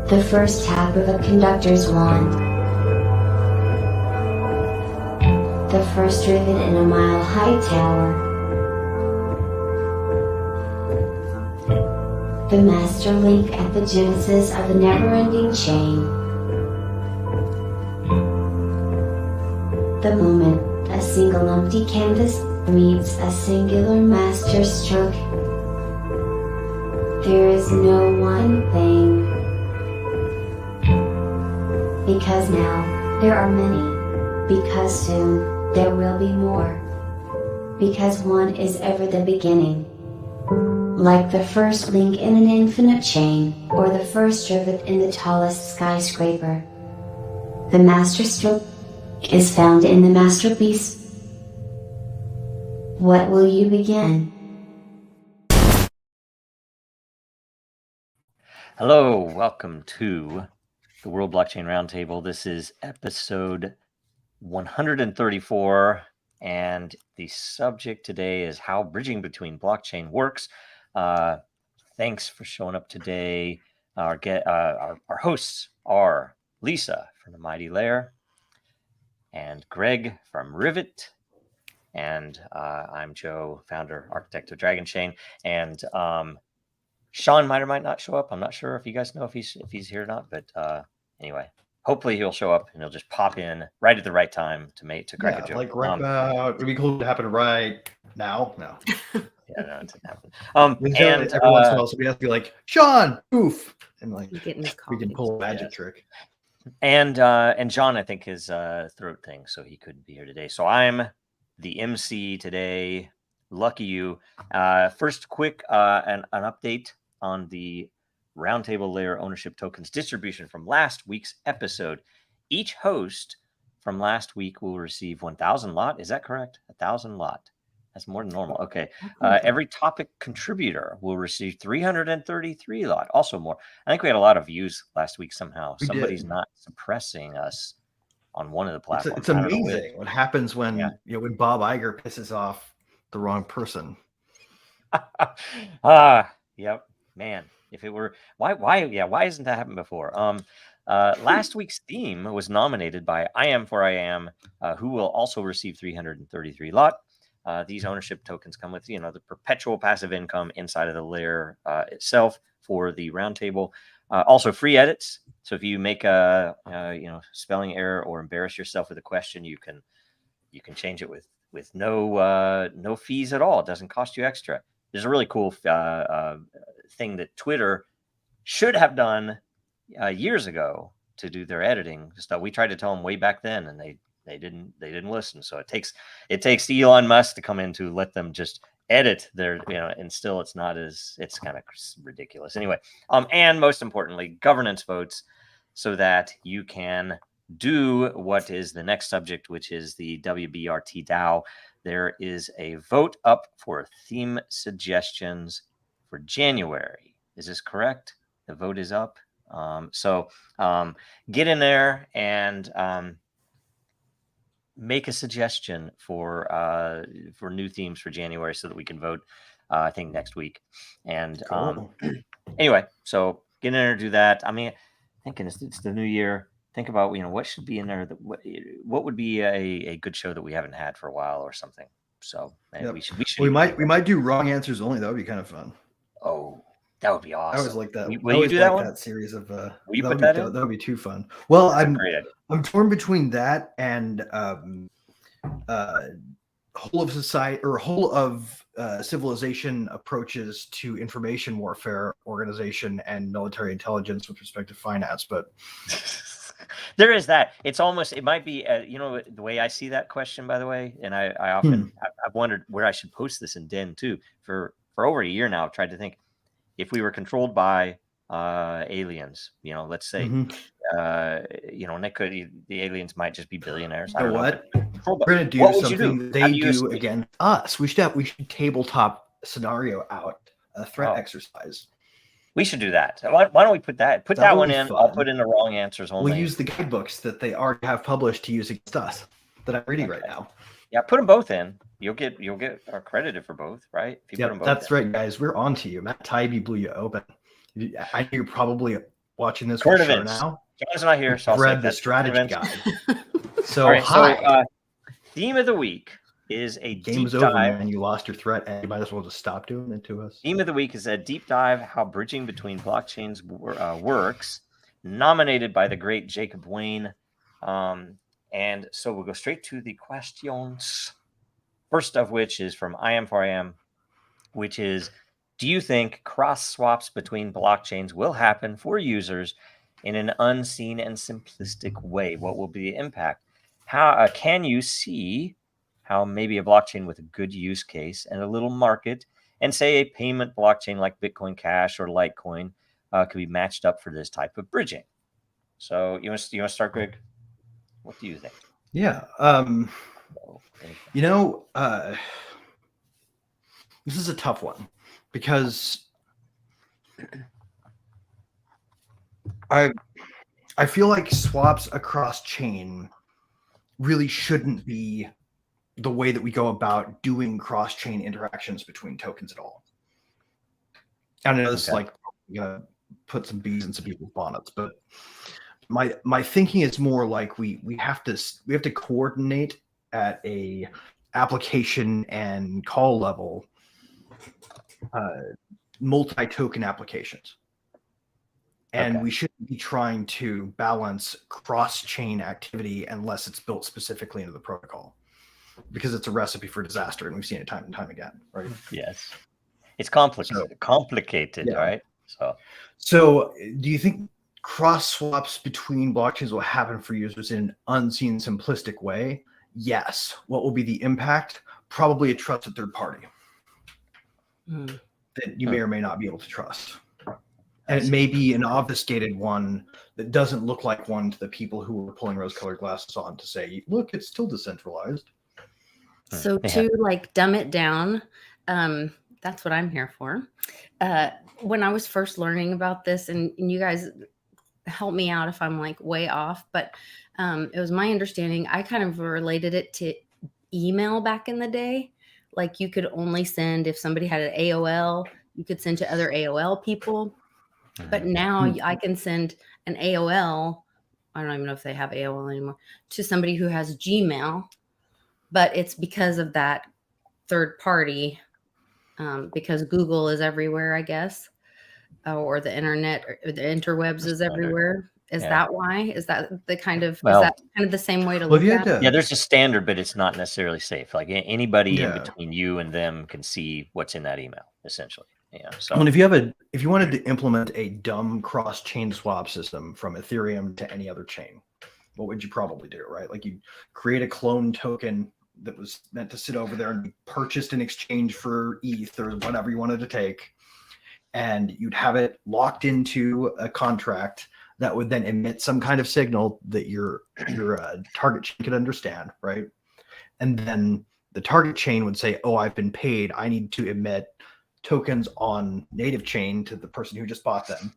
The first tap of a conductor's wand. The first rivet in a mile-high tower. The master link at the genesis of a never-ending chain. The moment a single empty canvas meets a singular master stroke. There is no one thing. Because now, there are many. Because soon, there will be more. Because one is ever the beginning. Like the first link in an infinite chain, or the first rivet in the tallest skyscraper. The master stroke is found in the masterpiece. What will you begin? Hello, welcome to the World Blockchain Roundtable. This is episode 134, and the subject today is how bridging between blockchain works. Thanks for showing up today. Our hosts are Lisa from the Mighty Lair and Greg from Rivet, and I'm Joe, founder, architect of Dragon Chain, and Sean might or might not show up. I'm not sure if you guys know if he's here or not, but anyway, hopefully he'll show up and he'll just pop in right at the right time to crack a joke. Like right, it'd be cool to happen right now. No. Yeah, no, it didn't happen. And every once in a while, somebody has to be like, Sean, oof, and like we can pull a magic trick. And John, I think his throat thing, so he couldn't be here today. So I'm the MC today. Lucky you. First, quick an update on the Roundtable Layer ownership tokens distribution from last week's episode. Each host from last week will receive 1,000 lot. Is that correct? 1,000 lot. That's more than normal. Okay. Every topic contributor will receive 333 lot. Also more. I think we had a lot of views last week somehow. Somebody's not suppressing us on one of the platforms. It's amazing what happens when when Bob Iger pisses off the wrong person. Yep, man. If it were why hasn't that happened before? Last week's theme was nominated by I Am for I Am, who will also receive 333 lot. These ownership tokens come with the perpetual passive income inside of the layer itself for the roundtable. Also free edits. So if you make a spelling error or embarrass yourself with a question, you can change it with no fees at all. It doesn't cost you extra. There's a really cool thing that Twitter should have done years ago to do their editing stuff. We tried to tell them way back then, and they didn't listen. So it takes Elon Musk to come in to let them just edit their and still it's kind of ridiculous anyway. And most importantly, governance votes, so that you can do what is the next subject, which is the WBRT DAO. There is a vote up for theme suggestions for January. Is this correct? The vote is up. So get in there and make a suggestion for new themes for January, so that we can vote. I think next week. And cool. Anyway, so get in there and do that. I mean, thinking it's the new year. Think about what should be in there. What would be a good show that we haven't had for a while or something. So we might do wrong answers only. That would be kind of fun. Oh, that would be awesome. I always like that. Will you do that one? That series of will you put that in? That would be too fun. Well, I'm torn between that and whole of society or whole of civilization approaches to information warfare organization and military intelligence with respect to finance, but. There is that. It might be, the way I see that question, by the way, and I often, I've wondered where I should post this in Den too. For over a year now, I've tried to think, if we were controlled by aliens, let's say, the aliens might just be billionaires. You know what? We're going to do something they do against us. We should tabletop scenario out a threat exercise. We should do that. Why don't we put that one in? Fun. I'll put in the wrong answers only. We'll use the guidebooks that they already have published to use against us that I'm reading right now. Yeah, put them both in. You'll get credited for both, right? Yeah, that's right, guys. We're on to you. Matt Tybee blew you open. I knew you're probably watching this Current for sure events. now. John's not here, so I'll Read say the that's strategy current events. guide. So All right, hi. so theme of the week is a Game's deep over, dive. man. You lost your threat, and you might as well just stop doing it to us. Theme of the week is a deep dive how bridging between blockchains works, nominated by the great Jacob Wayne. And so we'll go straight to the questions. First of which is from I am for I am, which is, do you think cross swaps between blockchains will happen for users in an unseen and simplistic way? What will be the impact? How can you see how maybe a blockchain with a good use case and a little market, and say a payment blockchain like Bitcoin Cash or Litecoin, could be matched up for this type of bridging? So you want to start, Greg? What do you think? Yeah. This is a tough one because I feel like swaps across chain really shouldn't be the way that we go about doing cross-chain interactions between tokens at all. I know this is like gonna put some bees in some people's bonnets, but my thinking is more like we have to coordinate at a application and call level multi-token applications. And we shouldn't be trying to balance cross-chain activity unless it's built specifically into the protocol, because it's a recipe for disaster, and we've seen it time and time again, right? Yes, it's complicated, Yeah. right? So do you think cross swaps between blockchains will happen for users in an unseen, simplistic way? Yes. What will be the impact? Probably a trusted third party that you may or may not be able to trust. And it may be an obfuscated one that doesn't look like one to the people who are pulling rose-colored glasses on to say, look, it's still decentralized. So to like dumb it down, that's what I'm here for. When I was first learning about this, and you guys help me out if I'm like way off, but it was my understanding, I kind of related it to email back in the day. Like you could only send, if somebody had an AOL, you could send to other AOL people. But now I can send an AOL, I don't even know if they have AOL anymore, to somebody who has Gmail. But it's because of that third party, because Google is everywhere, I guess, or the internet, or the interwebs is everywhere. Is that why? Is that the kind of, is that kind of the same way to look at it? Yeah, there's a standard, but it's not necessarily safe. Like anybody in between you and them can see what's in that email, essentially. Yeah. So, and if you wanted to implement a dumb cross-chain swap system from Ethereum to any other chain, what would you probably do, right? Like you create a clone token that was meant to sit over there and be purchased in exchange for ETH or whatever you wanted to take, and you'd have it locked into a contract that would then emit some kind of signal that your target chain could understand, right? And then the target chain would say, oh, I've been paid, I need to emit tokens on native chain to the person who just bought them,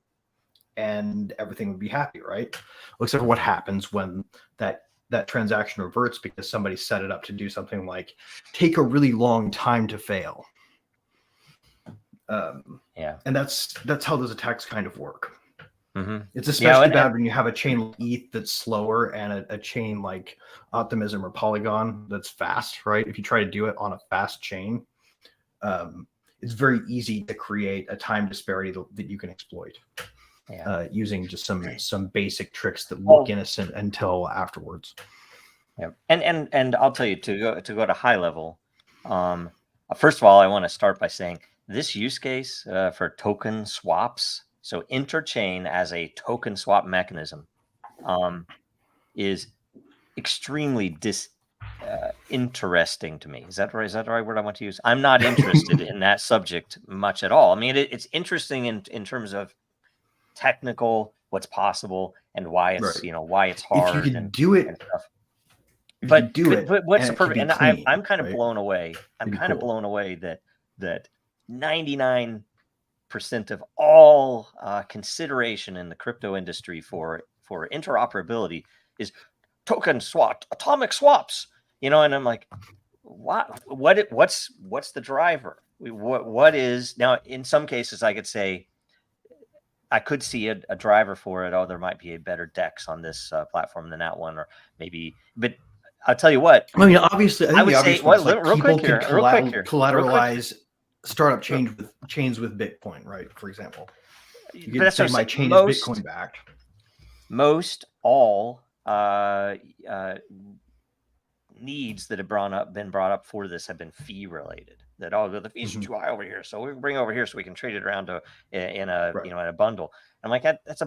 and everything would be happy, right? Except for what happens when that transaction reverts because somebody set it up to do something like take a really long time to fail. And that's how those attacks kind of work. It's especially bad when you have a chain like ETH that's slower and a chain like Optimism or Polygon that's fast, right? If you try to do it on a fast chain, it's very easy to create a time disparity that you can exploit using just some basic tricks that look innocent until afterwards. Yeah, and I'll tell you, to go to high level. First of all, I want to start by saying this use case for token swaps, so interchain as a token swap mechanism, is extremely interesting to me. Is that right? Is that the right word I want to use? I'm not interested in that subject much at all. I mean, it's interesting in terms of technical, what's possible, and why it's why it's hard. If you can do it, and stuff. But what's the perfect? And I'm kind of blown away. I'm kind of blown away that 99% of all consideration in the crypto industry for interoperability is token swapped, atomic swaps. And I'm like, what's the driver? What is now? In some cases, I could say I could see a driver for it. Oh, there might be a better DEX on this platform than that one, or maybe. But I'll tell you what. I mean, obviously, I think would the obvious say, one is well, like real people quick here, could real quick here, collateralize startup chains with Bitcoin, right? For example, you But could that's say what I'm my saying. chain is Bitcoin backed. Most all needs that have been brought up for this have been fee related. That the fees are too high over here, so we bring it over here so we can trade it around to in a Right. in a bundle. I'm like, it's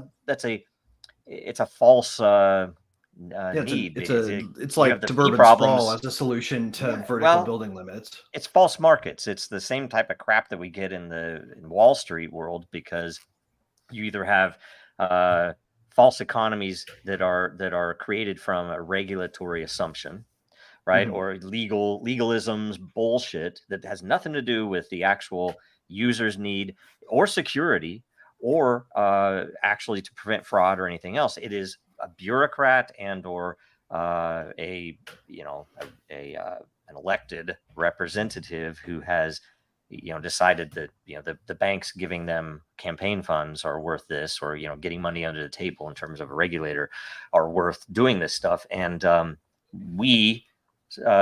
a false need. It's like the suburban sprawl as a solution to vertical building limits. It's false markets. It's the same type of crap that we get in Wall Street world, because you either have false economies that are created from a regulatory assumption, right? Or legalisms bullshit that has nothing to do with the actual user's need or security, or actually to prevent fraud or anything else. It is a bureaucrat and or an elected representative who has decided that the banks giving them campaign funds are worth this, or getting money under the table in terms of a regulator are worth doing this stuff. And we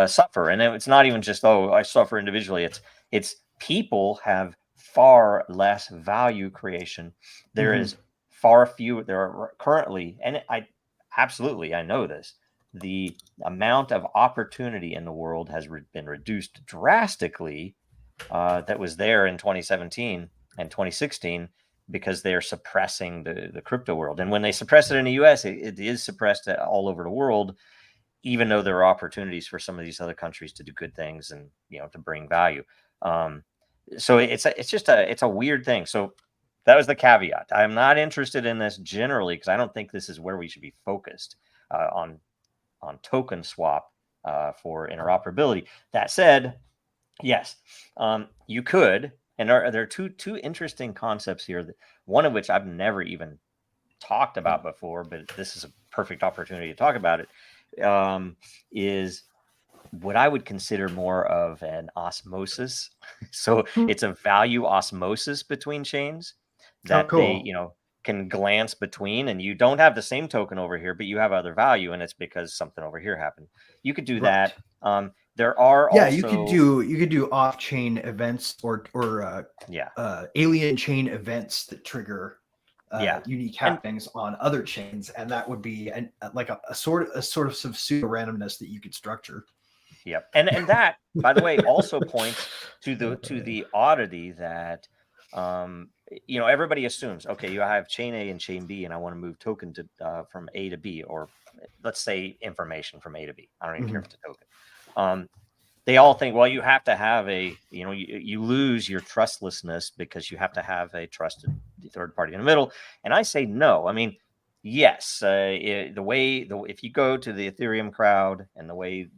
suffer. And it's not even just, oh, I suffer individually. It's people have far less value creation. There is far fewer. There are currently, and I know this, the amount of opportunity in the world has been reduced drastically. That was there in 2017 and 2016 because they're suppressing the crypto world. And when they suppress it in the US, it is suppressed all over the world, even though there are opportunities for some of these other countries to do good things and to bring value. So it's a weird thing. So that was the caveat. I'm not interested in this generally because I don't think this is where we should be focused on token swap for interoperability. That said, yes, you could, and there are two interesting concepts here. One of which I've never even talked about before, but this is a perfect opportunity to talk about it. Is what I would consider more of an osmosis. So it's a value osmosis between chains that they, can glance between, and you don't have the same token over here, but you have other value, and it's because something over here happened. You could do that. There are also you could do off-chain events or alien chain events that trigger unique happenings on other chains, and that would be a sort of some pseudo randomness that you could structure. Yep, and that, by the way, also points to the oddity that everybody assumes, okay, you have chain A and chain B, and I want to move token to from A to B, or let's say information from A to B. I don't even care if it's a token. They all think, well, you have to have you lose your trustlessness because you have to have a trusted third party in the middle. And I say no. I mean, yes, if you go to the Ethereum crowd and the way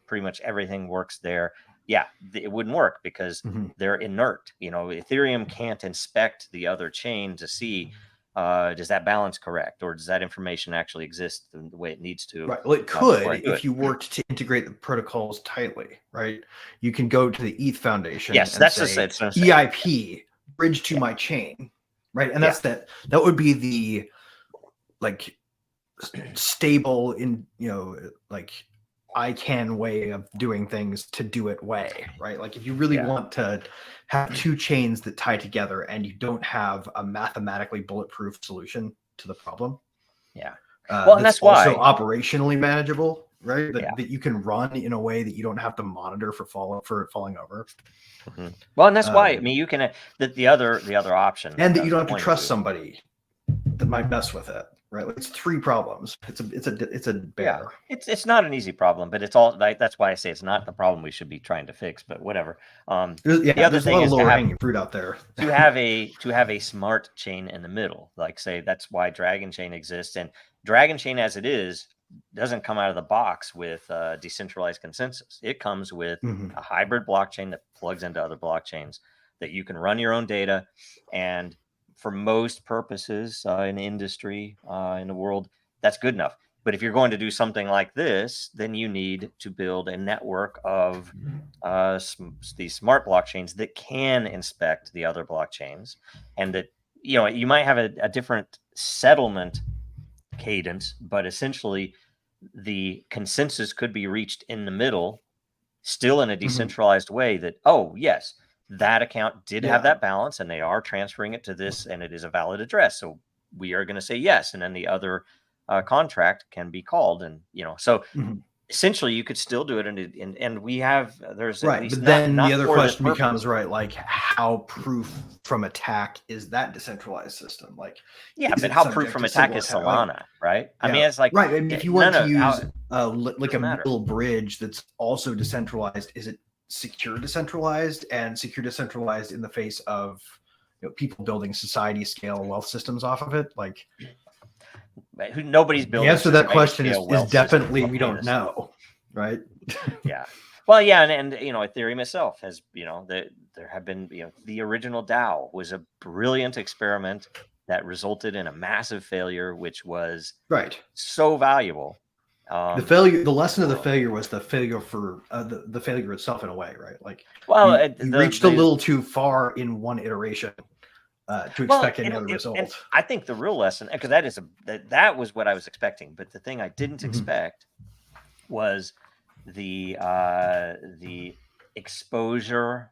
pretty much everything works there, it wouldn't work because they're inert. Ethereum can't inspect the other chain to see does that balance correct, or does that information actually exist the way it needs to? Right. Well, it could if you worked to integrate the protocols tightly, right? You can go to the ETH Foundation. Yes, and that's say, EIP bridge to my chain, right? And that's that would be the stable ICANN way of doing things to do it way, right? Like if you really want to have two chains that tie together and you don't have a mathematically bulletproof solution to the problem. And that's why also operationally manageable, right? That you can run in a way that you don't have to monitor for it falling over. Well, and that's why, I mean, you can, the other option. And that you don't have to trust somebody that might mess with it. Right, like it's three problems. It's a bear. It's not an easy problem, but it's all that's why I say it's not the problem we should be trying to fix. But whatever. The other thing is lower hanging fruit out there. to have a smart chain in the middle, like say that's why Dragon Chain exists, and Dragon Chain as it is doesn't come out of the box with decentralized consensus. It comes with a hybrid blockchain that plugs into other blockchains that you can run your own data. And for most purposes in industry, in the world, that's good enough. But if you're going to do something like this, then you need to build a network of these smart blockchains that can inspect the other blockchains, and that you might have a different settlement cadence, but essentially the consensus could be reached in the middle, still in a decentralized way, that, oh, yes, that account did have that balance and they are transferring it to this and it is a valid address. So we are going to say yes. And then the other contract can be called. And, so essentially you could still do it. And we have, there's at least but then not the other for this question purpose. becomes, right, like how proof from attack is that decentralized system? Like, yeah, is but it how subject proof to from civil attack is attack? Solana, right? I Yeah. mean, it's like, right. I mean, if you want to use like a matter. middle bridge that's also decentralized, is it secure decentralized, and secure decentralized in the face of people building society scale wealth systems off of it? Like, nobody's building. The answer to that question is definitely system. We don't know, right? Yeah. Well, yeah, and Ethereum itself has, there have been, the original DAO was a brilliant experiment that resulted in a massive failure, which was right so valuable. The lesson of the failure was the failure for the failure itself, in a way, right? Like, well, you reached a little too far in one iteration to expect any other result. And I think the real lesson, because that was what I was expecting, but the thing I didn't expect was the exposure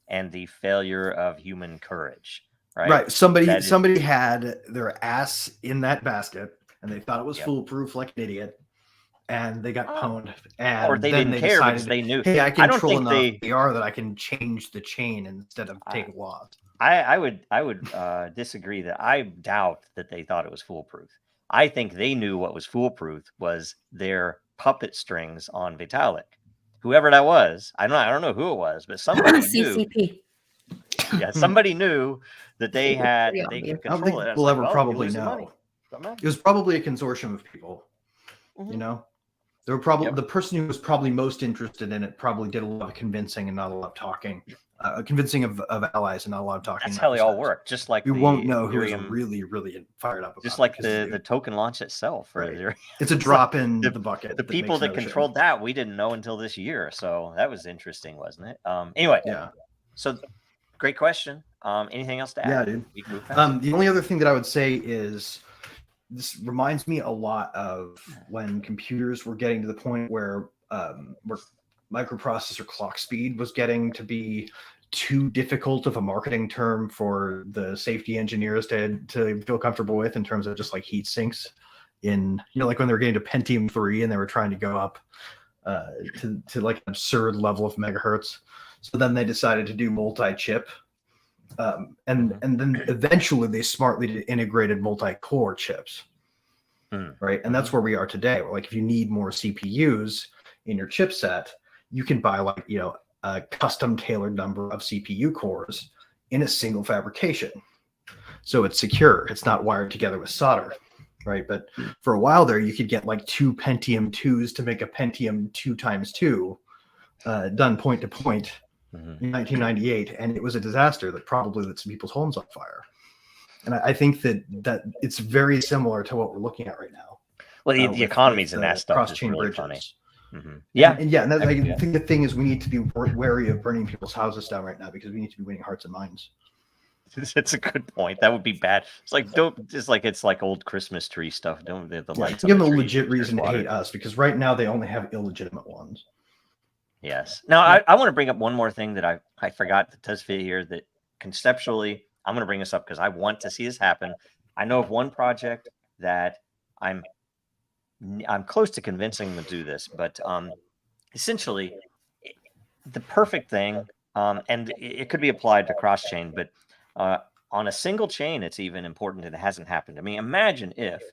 and the failure of human courage. Right. Somebody had their ass in that basket, and they thought it was foolproof, like an idiot, and they got pwned. And or they then didn't care because they knew. Hey, I control enough PR that I can change the chain instead of take laws. I would disagree that I doubt that they thought it was foolproof. I think they knew what was foolproof was their puppet strings on Vitalik. Whoever that was, I don't know who it was, but somebody knew. Yeah, somebody knew that they could control it. I don't think we'll ever probably know. It was probably a consortium of people. There were probably the person who was probably most interested in it probably did a lot of convincing and not a lot of talking. Convincing of allies and not a lot of talking. That's how they all work. Just like we won't know who's really, really fired up about just like the token launch itself. Right. It's a drop in the bucket. The people that controlled that, we didn't know until this year. So that was interesting, wasn't it? Anyway. Yeah. So great question. Anything else to add? Yeah, dude. We can move past. The only other thing that I would say is this reminds me a lot of when computers were getting to the point where microprocessor clock speed was getting to be too difficult of a marketing term for the safety engineers to feel comfortable with, in terms of just like heat sinks in, like when they were getting to Pentium 3 and they were trying to go up to like an absurd level of megahertz. So then they decided to do multi-chip. And then eventually they smartly integrated multi-core chips, right? And that's where we are today. Like, if you need more CPUs in your chipset, you can buy like, a custom tailored number of CPU cores in a single fabrication. So it's secure. It's not wired together with solder, right? But for a while there, you could get like 2 Pentium 2s to make a Pentium 2x2 done point to point. In 1998, and it was a disaster that probably lit some people's homes on fire. And I think that it's very similar to what we're looking at right now. Well, the economies in that stuff is really bridges. funny. Yeah, and I think the thing is we need to be wary of burning people's houses down right now, because we need to be winning hearts and minds. It's a good point. That would be bad. It's like old Christmas tree stuff. Don't the lights? Give them a legit reason to hate us, because right now they only have illegitimate ones. Yes. Now, I want to bring up one more thing that I forgot that does fit here, that conceptually, I'm going to bring this up because I want to see this happen. I know of one project that I'm close to convincing them to do this, but essentially, the perfect thing, and it could be applied to cross-chain, but on a single chain, it's even important that it hasn't happened. I mean, imagine if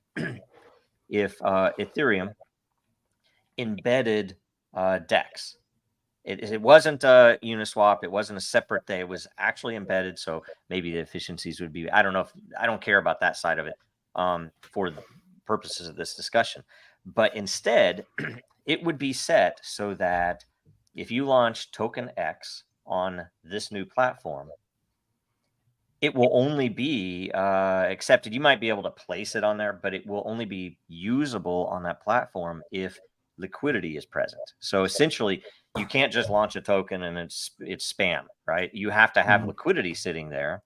Ethereum embedded DEX. It wasn't a Uniswap. It wasn't a separate thing. It was actually embedded. So maybe the efficiencies would be, I don't know. I don't care about that side of it for the purposes of this discussion. But instead, it would be set so that if you launch token X on this new platform, it will only be accepted. You might be able to place it on there, but it will only be usable on that platform if liquidity is present. So essentially, you can't just launch a token and it's spam, right? You have to have liquidity sitting there,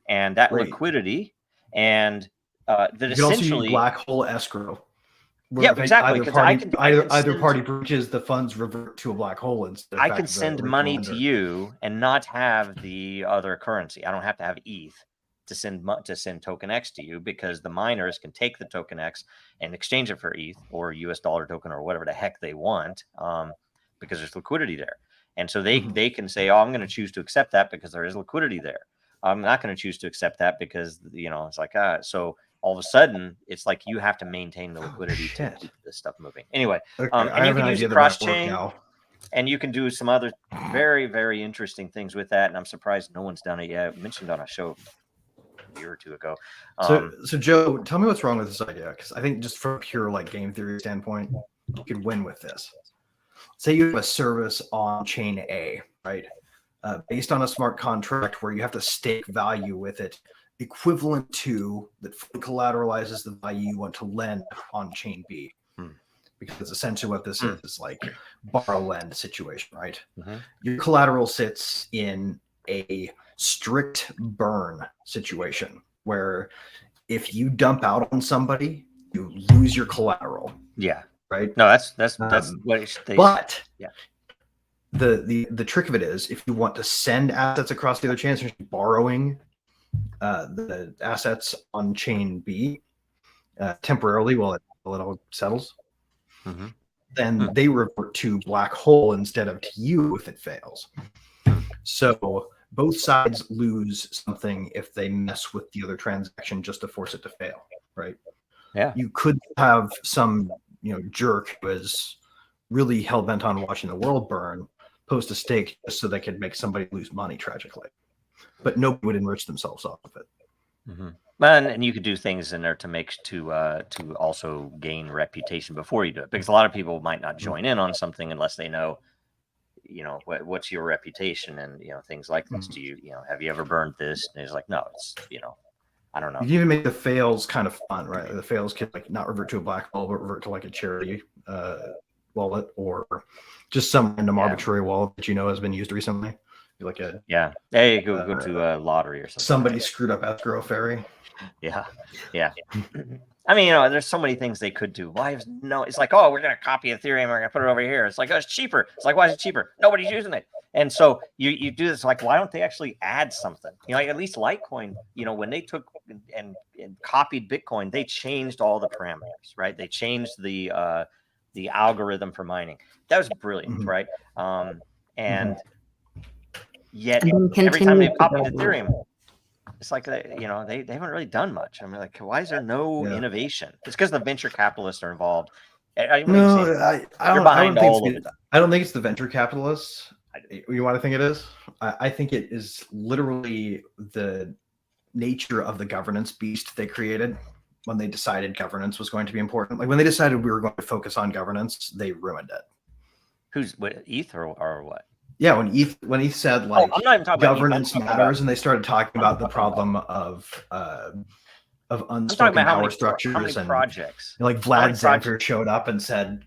and that liquidity and that You can also use essentially, black hole escrow. yeah, exactly. Because Either party breaches, the funds revert to a black hole instead. I can send money to you and not have the other currency. I don't have to have ETH to send token X to you, because the miners can take the token X and exchange it for ETH or US dollar token or whatever the heck they want, because there's liquidity there. And so they can say, oh, I'm going to choose to accept that because there is liquidity there. I'm not going to choose to accept that because, it's like, so all of a sudden it's like you have to maintain the liquidity to keep this stuff moving. Anyway, and you can use cross-chain, and you can do some other very, very interesting things with that. And I'm surprised no one's done it yet. I mentioned on a show a year or two ago. So Joe, tell me what's wrong with this idea, because I think just from a pure like game theory standpoint, you could win with this. Say you have a service on chain A, right? Based on a smart contract where you have to stake value with it, equivalent to that collateralizes the value you want to lend on chain B. Because essentially what this is like borrow lend situation, right? Your collateral sits in a strict burn situation where if you dump out on somebody, you lose your collateral. Yeah. Right. No, that's what they. But yeah, the trick of it is, if you want to send assets across the other chain, so you're borrowing the assets on chain B temporarily while it all settles, then they revert to black hole instead of to you if it fails. So both sides lose something if they mess with the other transaction just to force it to fail, right? Yeah. You could have some jerk who is really hell-bent on watching the world burn post a stake just so they could make somebody lose money tragically, but nobody would enrich themselves off of it. And you could do things in there to also gain reputation before you do it, because a lot of people might not join in on something unless they know what's your reputation, and things like this. Do you have you ever burned this? And it's like, no, it's I don't know. You can even make the fails kind of fun, right? The fails can like not revert to a black hole, but revert to like a charity wallet, or just some random arbitrary wallet that has been used recently. Like hey, go to a lottery or something. Somebody screwed up escrow ferry. Yeah. I mean, there's so many things they could do. It's like, oh, we're going to copy Ethereum, we're going to put it over here. It's like, oh, it's cheaper. It's like, why is it cheaper? Nobody's using it. And so you do this, like, why don't they actually add something? Like at least Litecoin, when they took and copied Bitcoin, they changed all the parameters, right? They changed the algorithm for mining. That was brilliant, right? And yet every time they copied Ethereum, it's like they haven't really done much. I mean, like, why is there no innovation? It's because the venture capitalists are involved. I don't think it's the venture capitalists. You want to think it is? I think it is literally the nature of the governance beast they created when they decided governance was going to be important. Like when they decided we were going to focus on governance, they ruined it. ETH or what? Yeah, when ETH said like I'm not even talking governance about matters, and they started talking about the problem of unspoken power structures and projects. Like Vlad Zamfir showed up and said,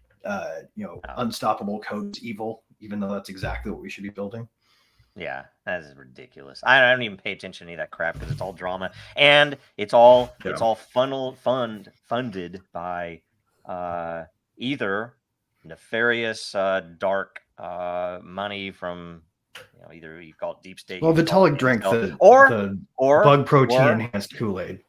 unstoppable code's evil, even though that's exactly what we should be building. Yeah, that is ridiculous. I don't even pay attention to any of that crap because it's all drama, and it's all funded by either nefarious dark money from either you call it deep state. Well, Vitalik drank the bug protein enhanced Kool-Aid.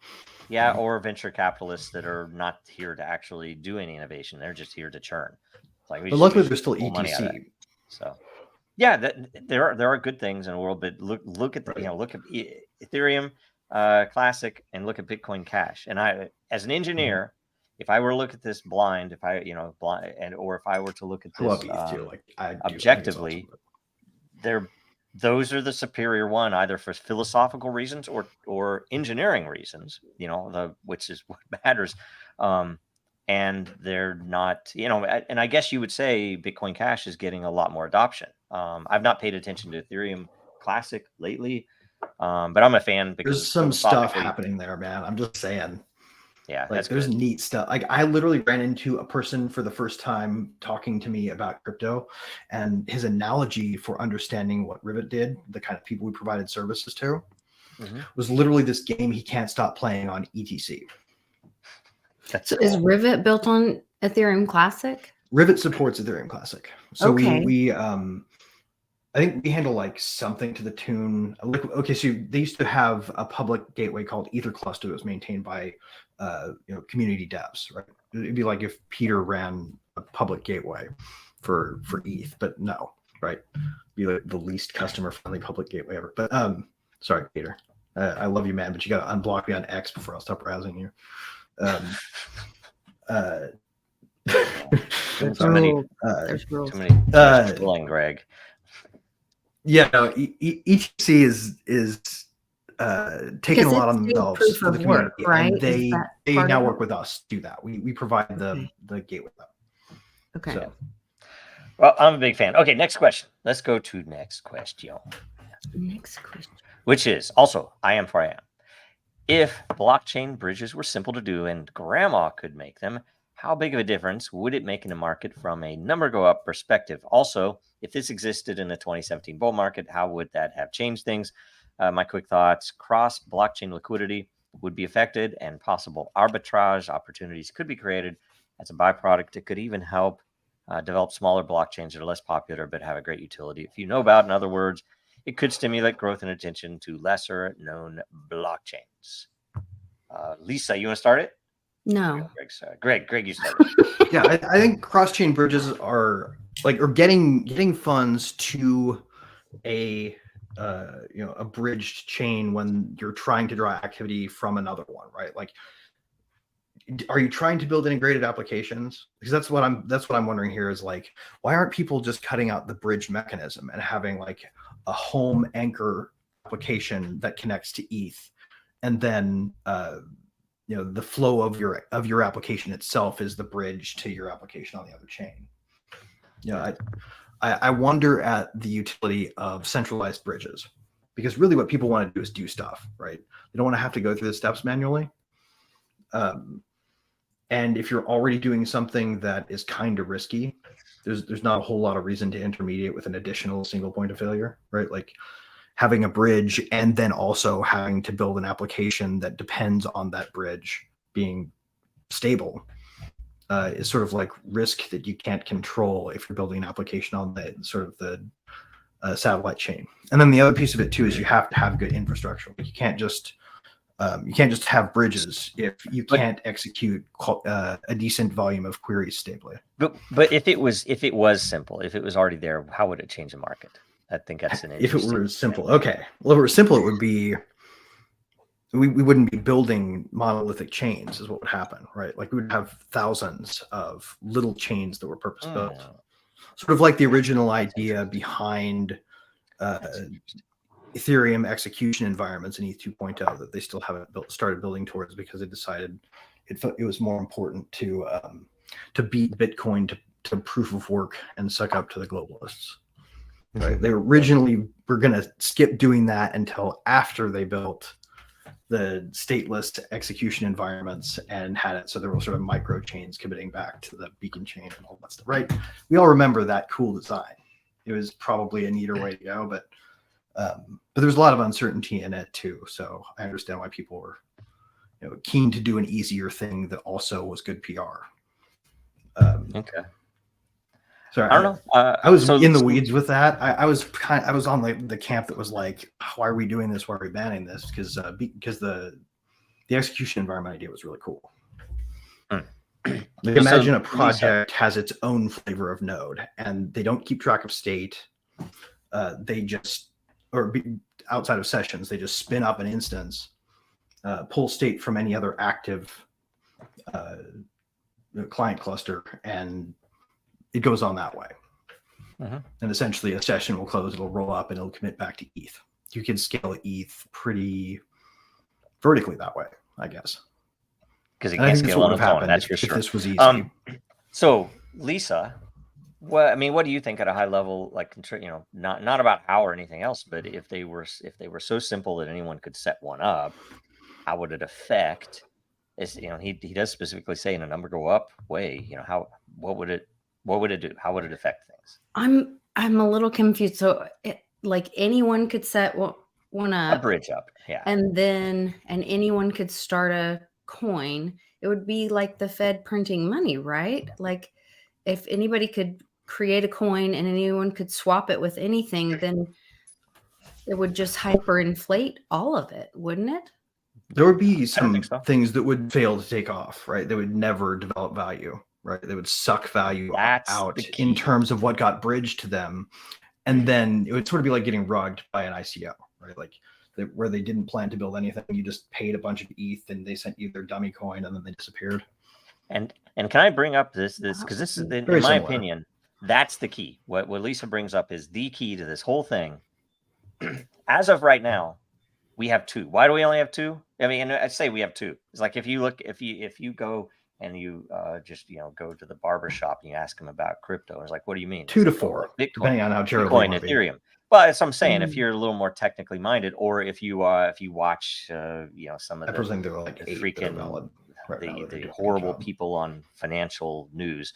Yeah, or venture capitalists that are not here to actually do any innovation; they're just here to churn. It's like, but luckily, there's still ETC. So, yeah, there are good things in the world, but look at look at Ethereum Classic and look at Bitcoin Cash. And I, as an engineer, if I were to look at this blind, or if I were to look at this objectively, those are the superior one, either for philosophical reasons or engineering reasons, which is what matters. And they're not, and I guess you would say Bitcoin Cash is getting a lot more adoption. I've not paid attention to Ethereum Classic lately, but I'm a fan because there's some stuff happening there, man. I'm just saying. Yeah, there's neat stuff. Like I literally ran into a person for the first time talking to me about crypto, and his analogy for understanding what Rivet did, the kind of people we provided services to, was literally this game he can't stop playing on ETC. That's So cool. is Rivet built on Ethereum Classic? Rivet supports Ethereum Classic. So Okay. we I think we handle like something to the tune. Okay, so they used to have a public gateway called Ether Cluster that was maintained by community devs, right? It'd be like if Peter ran a public gateway for ETH, but no, right? It'd be like the least customer friendly public gateway ever. But sorry, Peter. I love you, man, but you got to unblock me on X before I'll stop browsing you. Too many. There's rules. Too many. Trolling, Greg. Yeah, no, ETC is taking a lot on themselves proof for the of work, community, right? and Is they that part now of it? work with us to do that. We provide the gateway. Okay. So Well, I'm a big fan. Okay, next question. Let's go to next question, Next question. which is also I am for I am. If blockchain bridges were simple to do and grandma could make them, how big of a difference would it make in the market from a number go up perspective? Also, if this existed in the 2017 bull market, how would that have changed things? My quick thoughts: cross blockchain liquidity would be affected, and possible arbitrage opportunities could be created as a byproduct. It could even help develop smaller blockchains that are less popular but have a great utility. If you know about, in other words, it could stimulate growth and attention to lesser known blockchains. Lisa, you want to start it? No. Greg, you start it. yeah, I think cross-chain bridges are getting funds to a a bridged chain when you're trying to draw activity from another one, right? Like, are you trying to build integrated applications? Because that's what I'm wondering here is like, why aren't people just cutting out the bridge mechanism and having like a home anchor application that connects to ETH, and then the flow of your application itself is the bridge to your application on the other chain. I wonder at the utility of centralized bridges, because really what people want to do is do stuff, right? They don't want to have to go through the steps manually. And if you're already doing something that is kind of risky, there's not a whole lot of reason to intermediate with an additional single point of failure, right? Like having a bridge and then also having to build an application that depends on that bridge being stable is sort of like risk that you can't control if you're building an application on the sort of the satellite chain. And then the other piece of it too is you have to have good infrastructure. Like you can't just have bridges if you can't execute a decent volume of queries stably. But if it was simple, if it was already there, how would it change the market? I think that's an interesting. If it were simple, okay. Well, if it were simple, it would be we wouldn't be building monolithic chains, is what would happen, right? Like we would have thousands of little chains that were purpose built, sort of like the original idea behind Ethereum execution environments in ETH 2.0 that they still haven't started building towards, because they decided it was more important to beat Bitcoin to proof of work and suck up to the globalists. Right? They originally were going to skip doing that until after they built the stateless execution environments and had it so there were sort of micro chains committing back to the beacon chain and all that stuff. Right? We all remember that cool design. It was probably a neater way to go, but there's a lot of uncertainty in it too. So I understand why people were keen to do an easier thing that also was good PR. Okay. Sorry, I don't know. I was in the weeds with that. I was on the camp that was like, why are we doing this? Why are we banning this? Because the execution environment idea was really cool. Like, imagine a project has its own flavor of node, and they don't keep track of state. They just, outside of sessions, they just spin up an instance, pull state from any other active client cluster, and it goes on that way. And essentially a session will close, it'll roll up, and it'll commit back to ETH. You can scale ETH pretty vertically that way, I guess. Because it can't scale on its own, that's for sure. If this was easy. So Lisa, what do you think at a high level, like, not about how or anything else, but if they were so simple that anyone could set one up, how would it affect? He does specifically say in a number go up way. What would it do? How would it affect things? I'm a little confused. So like anyone could set want A to, bridge up. Yeah. and anyone could start a coin, it would be like the Fed printing money, right? Like if anybody could create a coin and anyone could swap it with anything, then it would just hyperinflate all of it, wouldn't it? There would be I don't some think so. things that would fail to take off, right? They would never develop value, right? They would suck value That's out the in key. terms of what got bridged to them. And then it would sort of be like getting rugged by an ICO, right? Like where they didn't plan to build anything. You just paid a bunch of ETH and they sent you their dummy coin and then they disappeared. And can I bring up this because this is in my similar. opinion, that's the key. What Lisa brings up is the key to this whole thing. As of right now, we have 2. Why do we only have 2? I mean, and I say we have 2. It's like if you go and you just go to the barber shop and you ask them about crypto, it's like, what do you mean? 2 to like, 4, Bitcoin, depending on how charitable Bitcoin, you want to be. Ethereum. But as I'm saying, if you're a little more technically minded, or if you watch some of I presume there are like the 8 freaking that are valid right now that are the doing a good horrible job. people on financial news.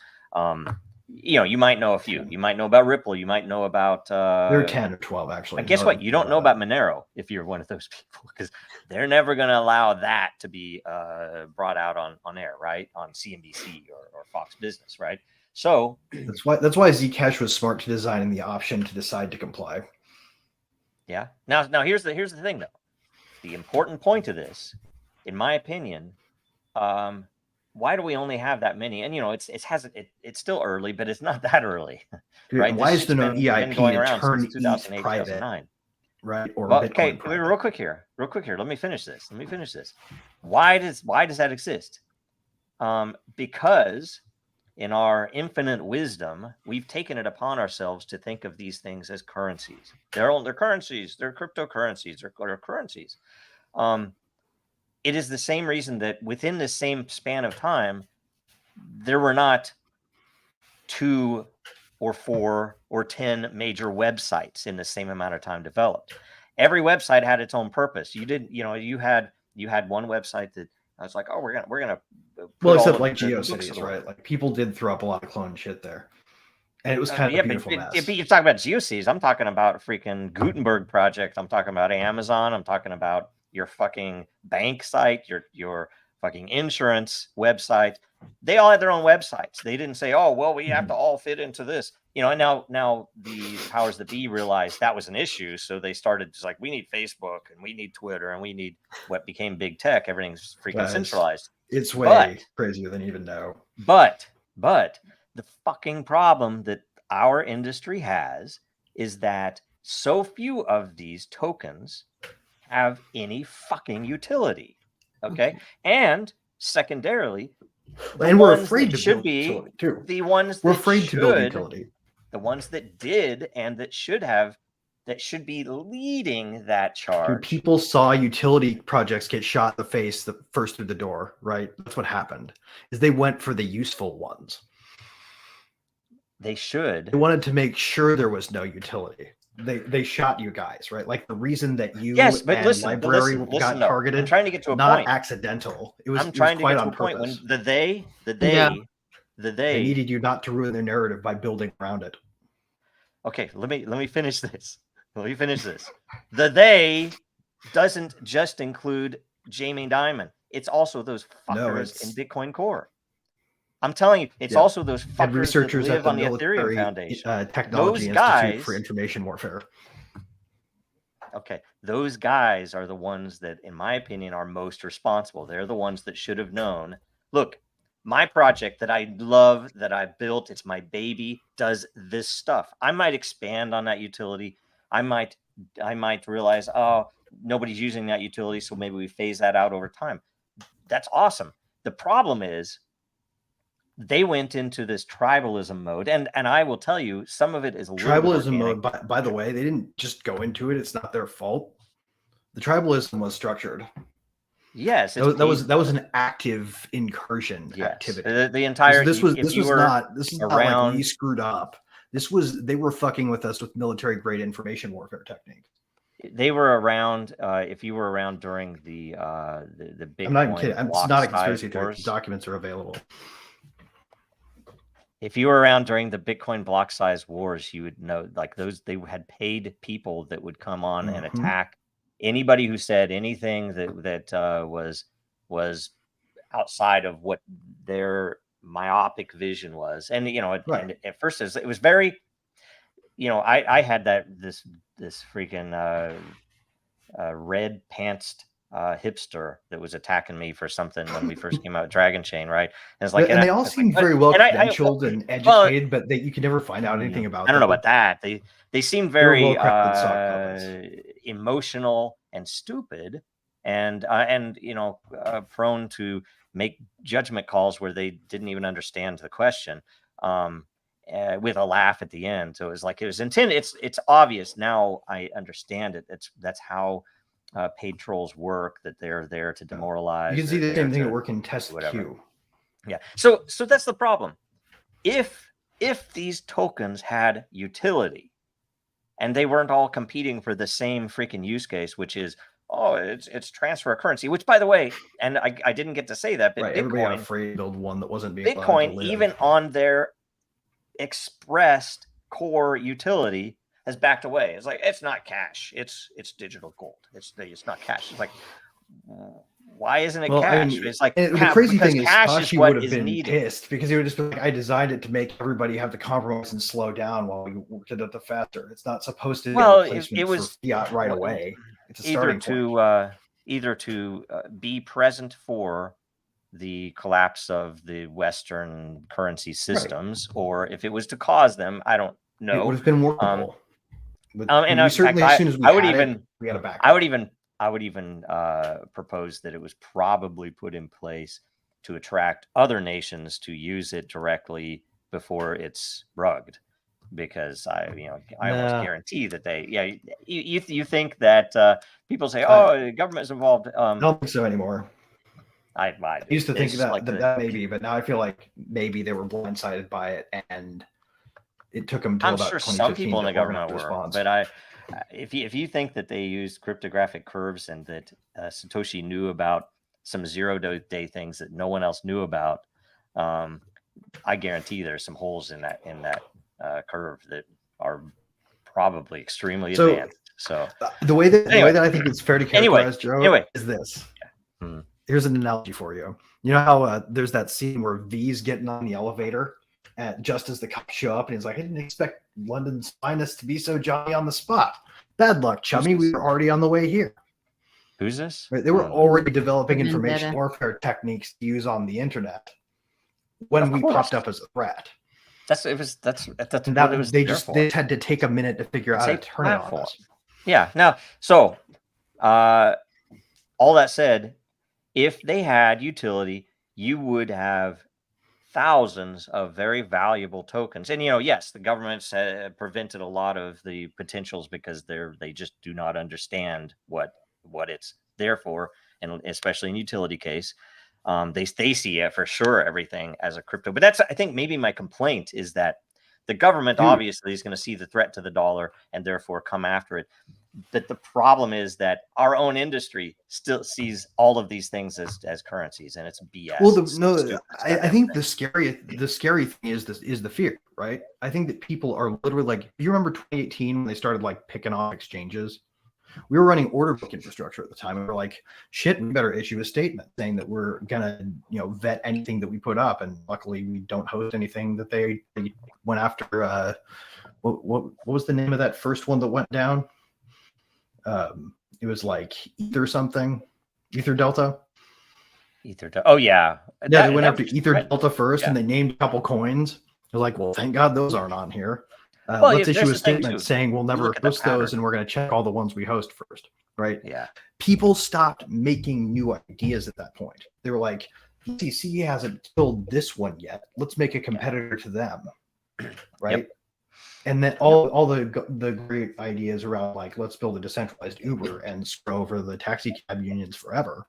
You might know a few. You might know about Ripple. You might know about. There are 10 or 12 actually. And guess what? You don't know about Monero if you're one of those people, because they're never going to allow that to be brought out on air, right? On CNBC or Fox Business, right? So that's why Zcash was smart to design the option to decide to comply. Yeah. Now here's the thing though. The important point of this, in my opinion, why do we only have that many? And it's still early, but it's not that early, right? Why is there no EIP to turn ETH 2008, private, 2009. right? Or well, Bitcoin okay, private? real quick here. Let me finish this. Why does that exist? Because in our infinite wisdom, we've taken it upon ourselves to think of these things as currencies. They're currencies. They're cryptocurrencies. They're currencies. It is the same reason that within the same span of time, there were not 2 or 4 or 10 major websites in the same amount of time developed. Every website had its own purpose. You had one website that I was like, oh, we're gonna. Well, except like GeoCities, right? Like people did throw up a lot of clone shit there, and it was kind of a beautiful mess. If you're talking about GeoCities, I'm talking about a freaking Gutenberg project. I'm talking about Amazon. I'm talking about your fucking bank site, your fucking insurance website. They all had their own websites. They didn't say, oh, well, we have to all fit into this. And now the powers that be realized that was an issue. So they started just like, we need Facebook and we need Twitter and we need what became big tech. Everything's freaking centralized. It's way crazier than you even know. But the fucking problem that our industry has is that so few of these tokens have any fucking utility. Okay. And secondarily, and we're afraid to build utility too. The ones we're afraid to build utility. The ones that did and that should be leading that charge. Dude, people saw utility projects get shot in the face the first through the door, right? That's what happened. Is they went for the useful ones. They should. They wanted to make sure there was no utility. They shot you guys, right? Like the reason that you library got targeted. I'm trying to get to a not point. Accidental. It was. I'm trying to get to a point when they needed you not to ruin their narrative by building around it. Okay, let me finish this. The they doesn't just include Jamie Dimon. It's also those fuckers in Bitcoin Core. I'm telling you, it's also those fuckers and researchers that live at on the Ethereum Foundation. Technology Institute for Information Warfare. Okay, those guys are the ones that, in my opinion, are most responsible. They're the ones that should have known. Look, my project that I love, that I built, it's my baby, does this stuff. I might expand on that utility. I might realize, oh, nobody's using that utility, so maybe we phase that out over time. That's awesome. The problem is they went into this tribalism mode, and I will tell you, some of it is a tribalism mode. By the way, they didn't just go into it. It's not their fault. The tribalism was structured. Yes, that was an active incursion activity. The entire this was not like we screwed up. They were fucking with us with military grade information warfare techniques. They were around. If you were around during the Bitcoin, I'm not kidding. It's not a conspiracy theory. Documents are available. If you were around during the Bitcoin block size wars, you would know, like, those, they had paid people that would come on and attack anybody who said anything that was outside of what their myopic vision was, and and at first it was very, I had this freaking red pantsed hipster that was attacking me for something when we first came out with Dragon Chain, right? And it's like, and they all seem very well credentialed and educated, but you can never find out anything about them. I don't know about that. They seem very emotional and stupid, and prone to make judgment calls where they didn't even understand the question, with a laugh at the end. So it was intended. It's obvious now. I understand it. That's how paid trolls work. That they're there to demoralize. You can see the same thing at work in test queue. Yeah. So that's the problem. If these tokens had utility, and they weren't all competing for the same freaking use case, which is, it's transfer of currency, which, by the way, and I didn't get to say that, but everybody got afraid to build one that wasn't being Bitcoin, even on their expressed core utility, has backed away. It's like, it's not cash, it's digital gold. It's not cash. It's like, why isn't it cash? It's like, the crazy thing is, Sashi would have been pissed because he would just be like, I designed it to make everybody have to compromise and slow down while we worked it up the faster. It's not supposed to be a replacement for fiat right away. It's a starting point. Either to be present for the collapse of the Western currency systems, or if it was to cause them, I don't know. It would have been workable. And certainly, as soon as we had a backup. I would even propose that it was probably put in place to attract other nations to use it directly before it's rugged, because I almost guarantee that they, you think that people say, the government is involved. I don't think so anymore. I used to think that maybe, but now I feel like maybe they were blindsided by it, and it took them I'm sure some people in the government were, but if you think that they used cryptographic curves and that Satoshi knew about some 0-day things that no one else knew about, I guarantee there's some holes in that curve that are probably extremely advanced. So the way that I think it's fair to characterize Joe is this. Here's an analogy for you. You know how there's that scene where V's getting on the elevator, and just as the cops show up, and he's like, I didn't expect London's finest to be so Johnny on the spot. Bad luck, chummy. We were already on the way here. Who's this? Right, they were already developing information warfare techniques to use on the internet when we popped up as a threat. They just had to take a minute to figure out how to turn it on us. Yeah. Now, so all that said, if they had utility, you would have thousands of very valuable tokens. And yes, the government's prevented a lot of the potentials because they just do not understand what it's there for, and especially in utility case, they see it for sure everything as a crypto. But that's, I think, maybe my complaint is that the government obviously is going to see the threat to the dollar and therefore come after it. But the problem is that our own industry still sees all of these things as currencies, and it's BS. Well, I think the scary thing is the fear, right? I think that people are literally like, you remember 2018 when they started like picking off exchanges? We were running order book infrastructure at the time, and we're like, shit, we better issue a statement saying that we're gonna vet anything that we put up. And luckily, we don't host anything that they went after. What was the name of that first one that went down? It was like Ether Delta. Oh yeah. They went after Ether Delta first, and they named a couple coins. They're like, well, thank God those aren't on here. Let's issue a statement saying we'll never host those, and we're going to check all the ones we host first, right? Yeah. People stopped making new ideas at that point. They were like, ETC hasn't killed this one yet. Let's make a competitor to them, right? Yep. And then all the great ideas around like, let's build a decentralized Uber and screw over the taxi cab unions forever.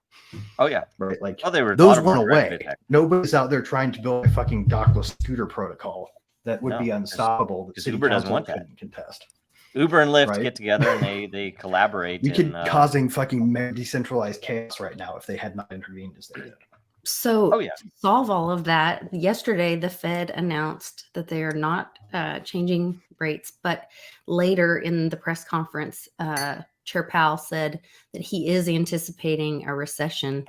Oh yeah, right. Like those went away. Nobody's out there trying to build a fucking dockless scooter protocol that would be unstoppable. Because Uber doesn't want that. Contest. Uber and Lyft get together and they collaborate. We could causing fucking decentralized chaos right now if they had not intervened as they did. So to solve all of that, yesterday the Fed announced that they are not changing rates, but later in the press conference, Chair Powell said that he is anticipating a recession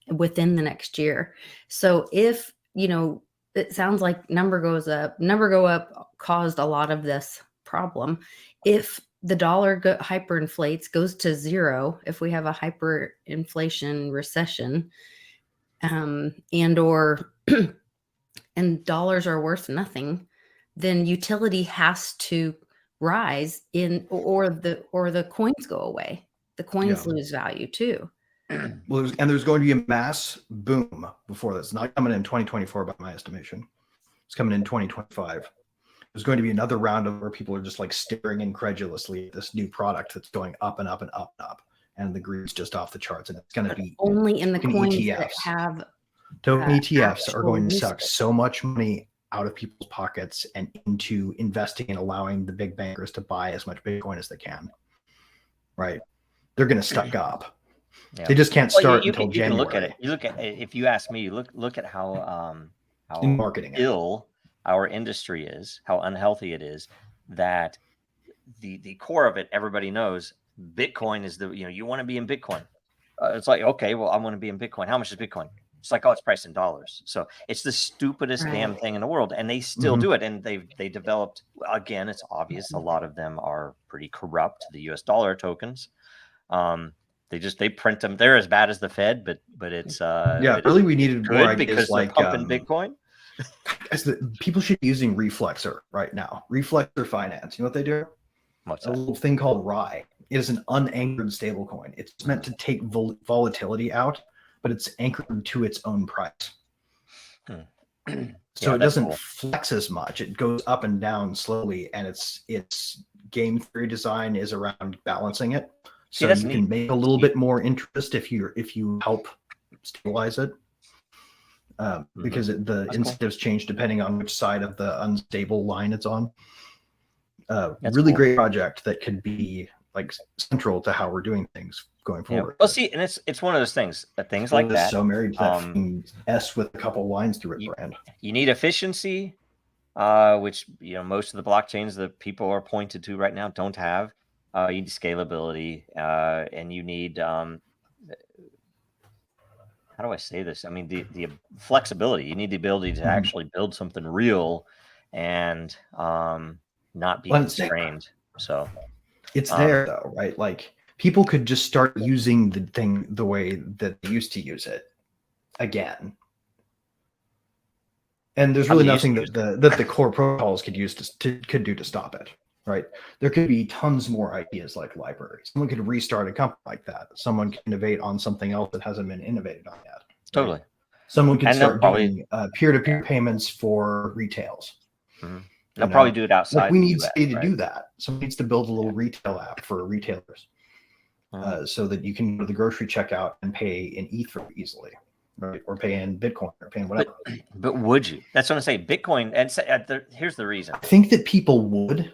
within the next year. So if, it sounds like number go up caused a lot of this problem. If the dollar hyperinflates, goes to zero, if we have a hyperinflation recession, and dollars are worth nothing, then utility has to rise or the coins go away. The coins lose value too. Well, there's going to be a mass boom before this. It's not coming in 2024 by my estimation. It's coming in 2025. There's going to be another round of where people are just like staring incredulously at this new product that's going up and up and up and up, and the green's just off the charts. And it's going to be only in the coins ETFs. that have token ETFs are going to usage. suck so much money out of people's pockets and into investing and allowing the big bankers to buy as much Bitcoin as they can. Right? They're going to suck up. Yeah. They just can't start until you January. can look at it. You look at, if you ask me, look at how marketing ill our industry is, how unhealthy it is. That the core of it, everybody knows. Bitcoin is you want to be in Bitcoin. It's like, okay, well, I want to be in Bitcoin. How much is Bitcoin? It's like, oh, it's priced in dollars. So it's the stupidest damn thing in the world, and they still do it. And they developed, again, it's obvious a lot of them are pretty corrupt. The U.S. dollar tokens. They print them. They're as bad as the Fed, but it's really we needed more ideas because like pumping Bitcoin. People should be using Reflexor right now. Reflexor Finance. You know what they do? What's a that? little thing called RAI. It is an unanchored stablecoin. It's meant to take volatility out, but it's anchored to its own price. So it doesn't flex as much. It goes up and down slowly, and its game theory design is around balancing it. So you can make a little bit more interest if you help stabilize it, because the incentives change depending on which side of the unstable line it's on. Really great project that could be like central to how we're doing things going forward. Well, see, and it's one of those things. Things like that. So married to that S with a couple lines through it brand. You need efficiency, which most of the blockchains that people are pointed to right now don't have. You need scalability, and you need how do I say this? I mean, the flexibility. You need the ability to actually build something real and not be constrained. So it's there though, right? Like people could just start using the thing the way that they used to use it again. And there's really nothing that the core protocols could use could do to stop it. Right. There could be tons more ideas like libraries. Someone could restart a company like that. Someone can innovate on something else that hasn't been innovated on yet. Totally. Right? Someone can start doing peer-to-peer payments for retails. They'll probably do it outside. Like we need to do that. Someone needs to build a little retail app for retailers, so that you can go to the grocery checkout and pay in Ether easily, right? Or pay in Bitcoin or pay in whatever. But would you? That's what I'm saying. Bitcoin, and here's the reason. I think that people would.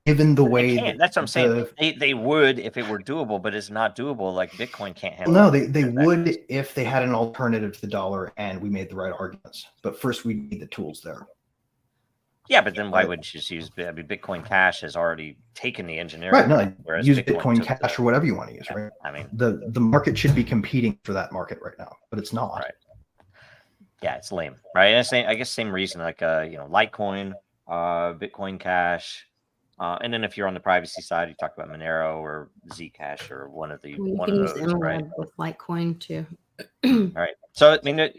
Given the way that's what I'm saying. They would if it were doable, but it's not doable. Like Bitcoin can't handle. No, they would if they had an alternative to the dollar and we made the right arguments. But first, we need the tools there. Yeah, but then why wouldn't you just use? I mean, Bitcoin Cash has already taken the engineering. Right. No, use Bitcoin Cash or whatever you want to use. Right. I mean, the market should be competing for that market right now, but it's not. Right. Yeah, it's lame. Right. And I guess same reason, like Litecoin, Bitcoin Cash. And then if you're on the privacy side, you talk about Monero or Zcash or one of those, right? With Litecoin too. All right. So I mean,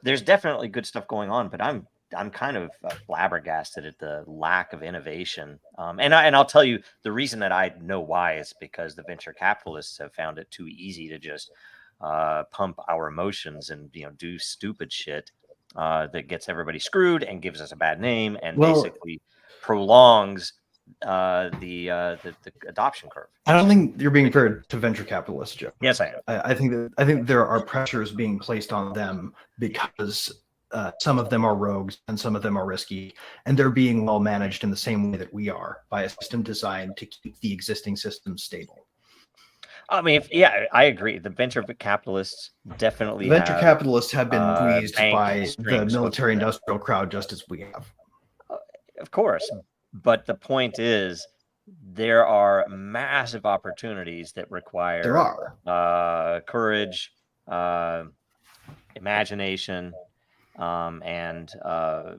there's definitely good stuff going on, but I'm kind of flabbergasted at the lack of innovation. And I'll tell you the reason that I know why is because the venture capitalists have found it too easy to just pump our emotions and do stupid shit that gets everybody screwed and gives us a bad name and basically prolongs the adoption curve. I don't think you're being fair to venture capitalists, Joe. Yes, I am. I think there are pressures being placed on them because some of them are rogues and some of them are risky, and they're being well managed in the same way that we are by a system designed to keep the existing system stable. I mean, I agree. The venture capitalists definitely capitalists have been squeezed by the military-industrial crowd just as we have. Of course, but the point is there are massive opportunities that require There are. courage, imagination, and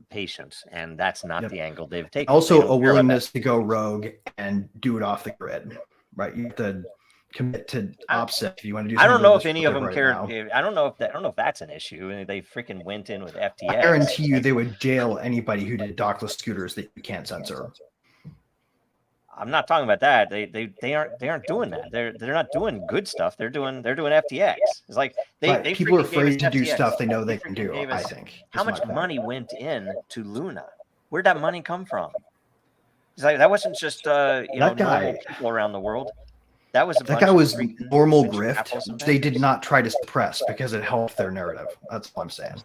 patience, and that's not Yep. the angle they've taken. Also, They don't a care about that. willingness to go rogue and do it off the grid, right? You have to commit to opposite if you want to do I something. don't know really if any of them disruptive cared. now. I don't know if that's an issue. They freaking went in with FTX. I guarantee you they would jail anybody who did dockless scooters that you can't censor. I'm not talking about that. They aren't doing that. They're not doing good stuff. They're doing FTX. It's like they People are freaking gave us afraid to do FTX. stuff they know They they can freaking do. gave I us- think. How is my much point. money went in to Luna? Where'd that money come from? It's like that wasn't just normal people around the world. That was That guy was freaking normal venture grift. capitalists and They bankers. did not try to suppress because it helped their narrative. That's what I'm saying.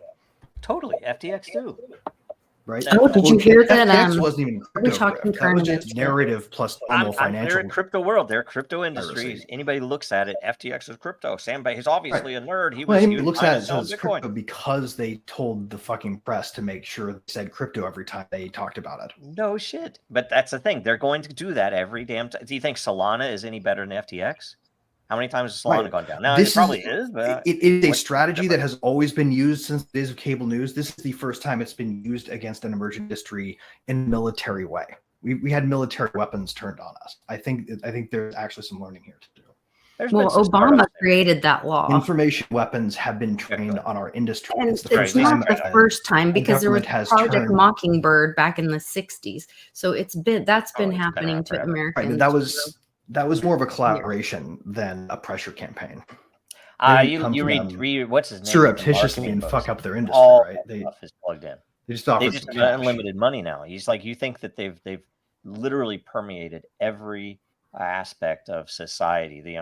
Totally FTX too. Right? Oh, did you hear that? FTX wasn't even are we crypto talking grift. That was current just events? narrative plus normal They're financial. a crypto world. They're a crypto industry. piracy. Anybody who looks at it, FTX is crypto. Sam He's obviously a nerd. He Well, was he looks at it selling as Bitcoin. crypto because they told the fucking press to make sure they said crypto every time they talked about it. No shit. But that's the thing. They're going to do that every damn time. Do you think Solana is any better than FTX? How many times has Solana Right. gone down? Now, This it probably is, but it is a strategy that has always been used since the days of cable news. This is the first time it's been used against an emerging industry in a military way. We had military weapons turned on us. I think there's actually some learning here to do. Well, Obama created that law. Information weapons have been trained on our industry. And It's the it's first not time the first time, because there was government has Project turned- Mockingbird back in the 60s. So that's been it's been happening around to forever. Americans. Right, but that was more of a collaboration than a pressure campaign. You read what's his name? Surreptitiously and Marketing fuck books. up their industry, All right? They stuff is plugged in. just offer They just have cash. unlimited money now. He's like, you think that they've literally permeated every aspect of society. They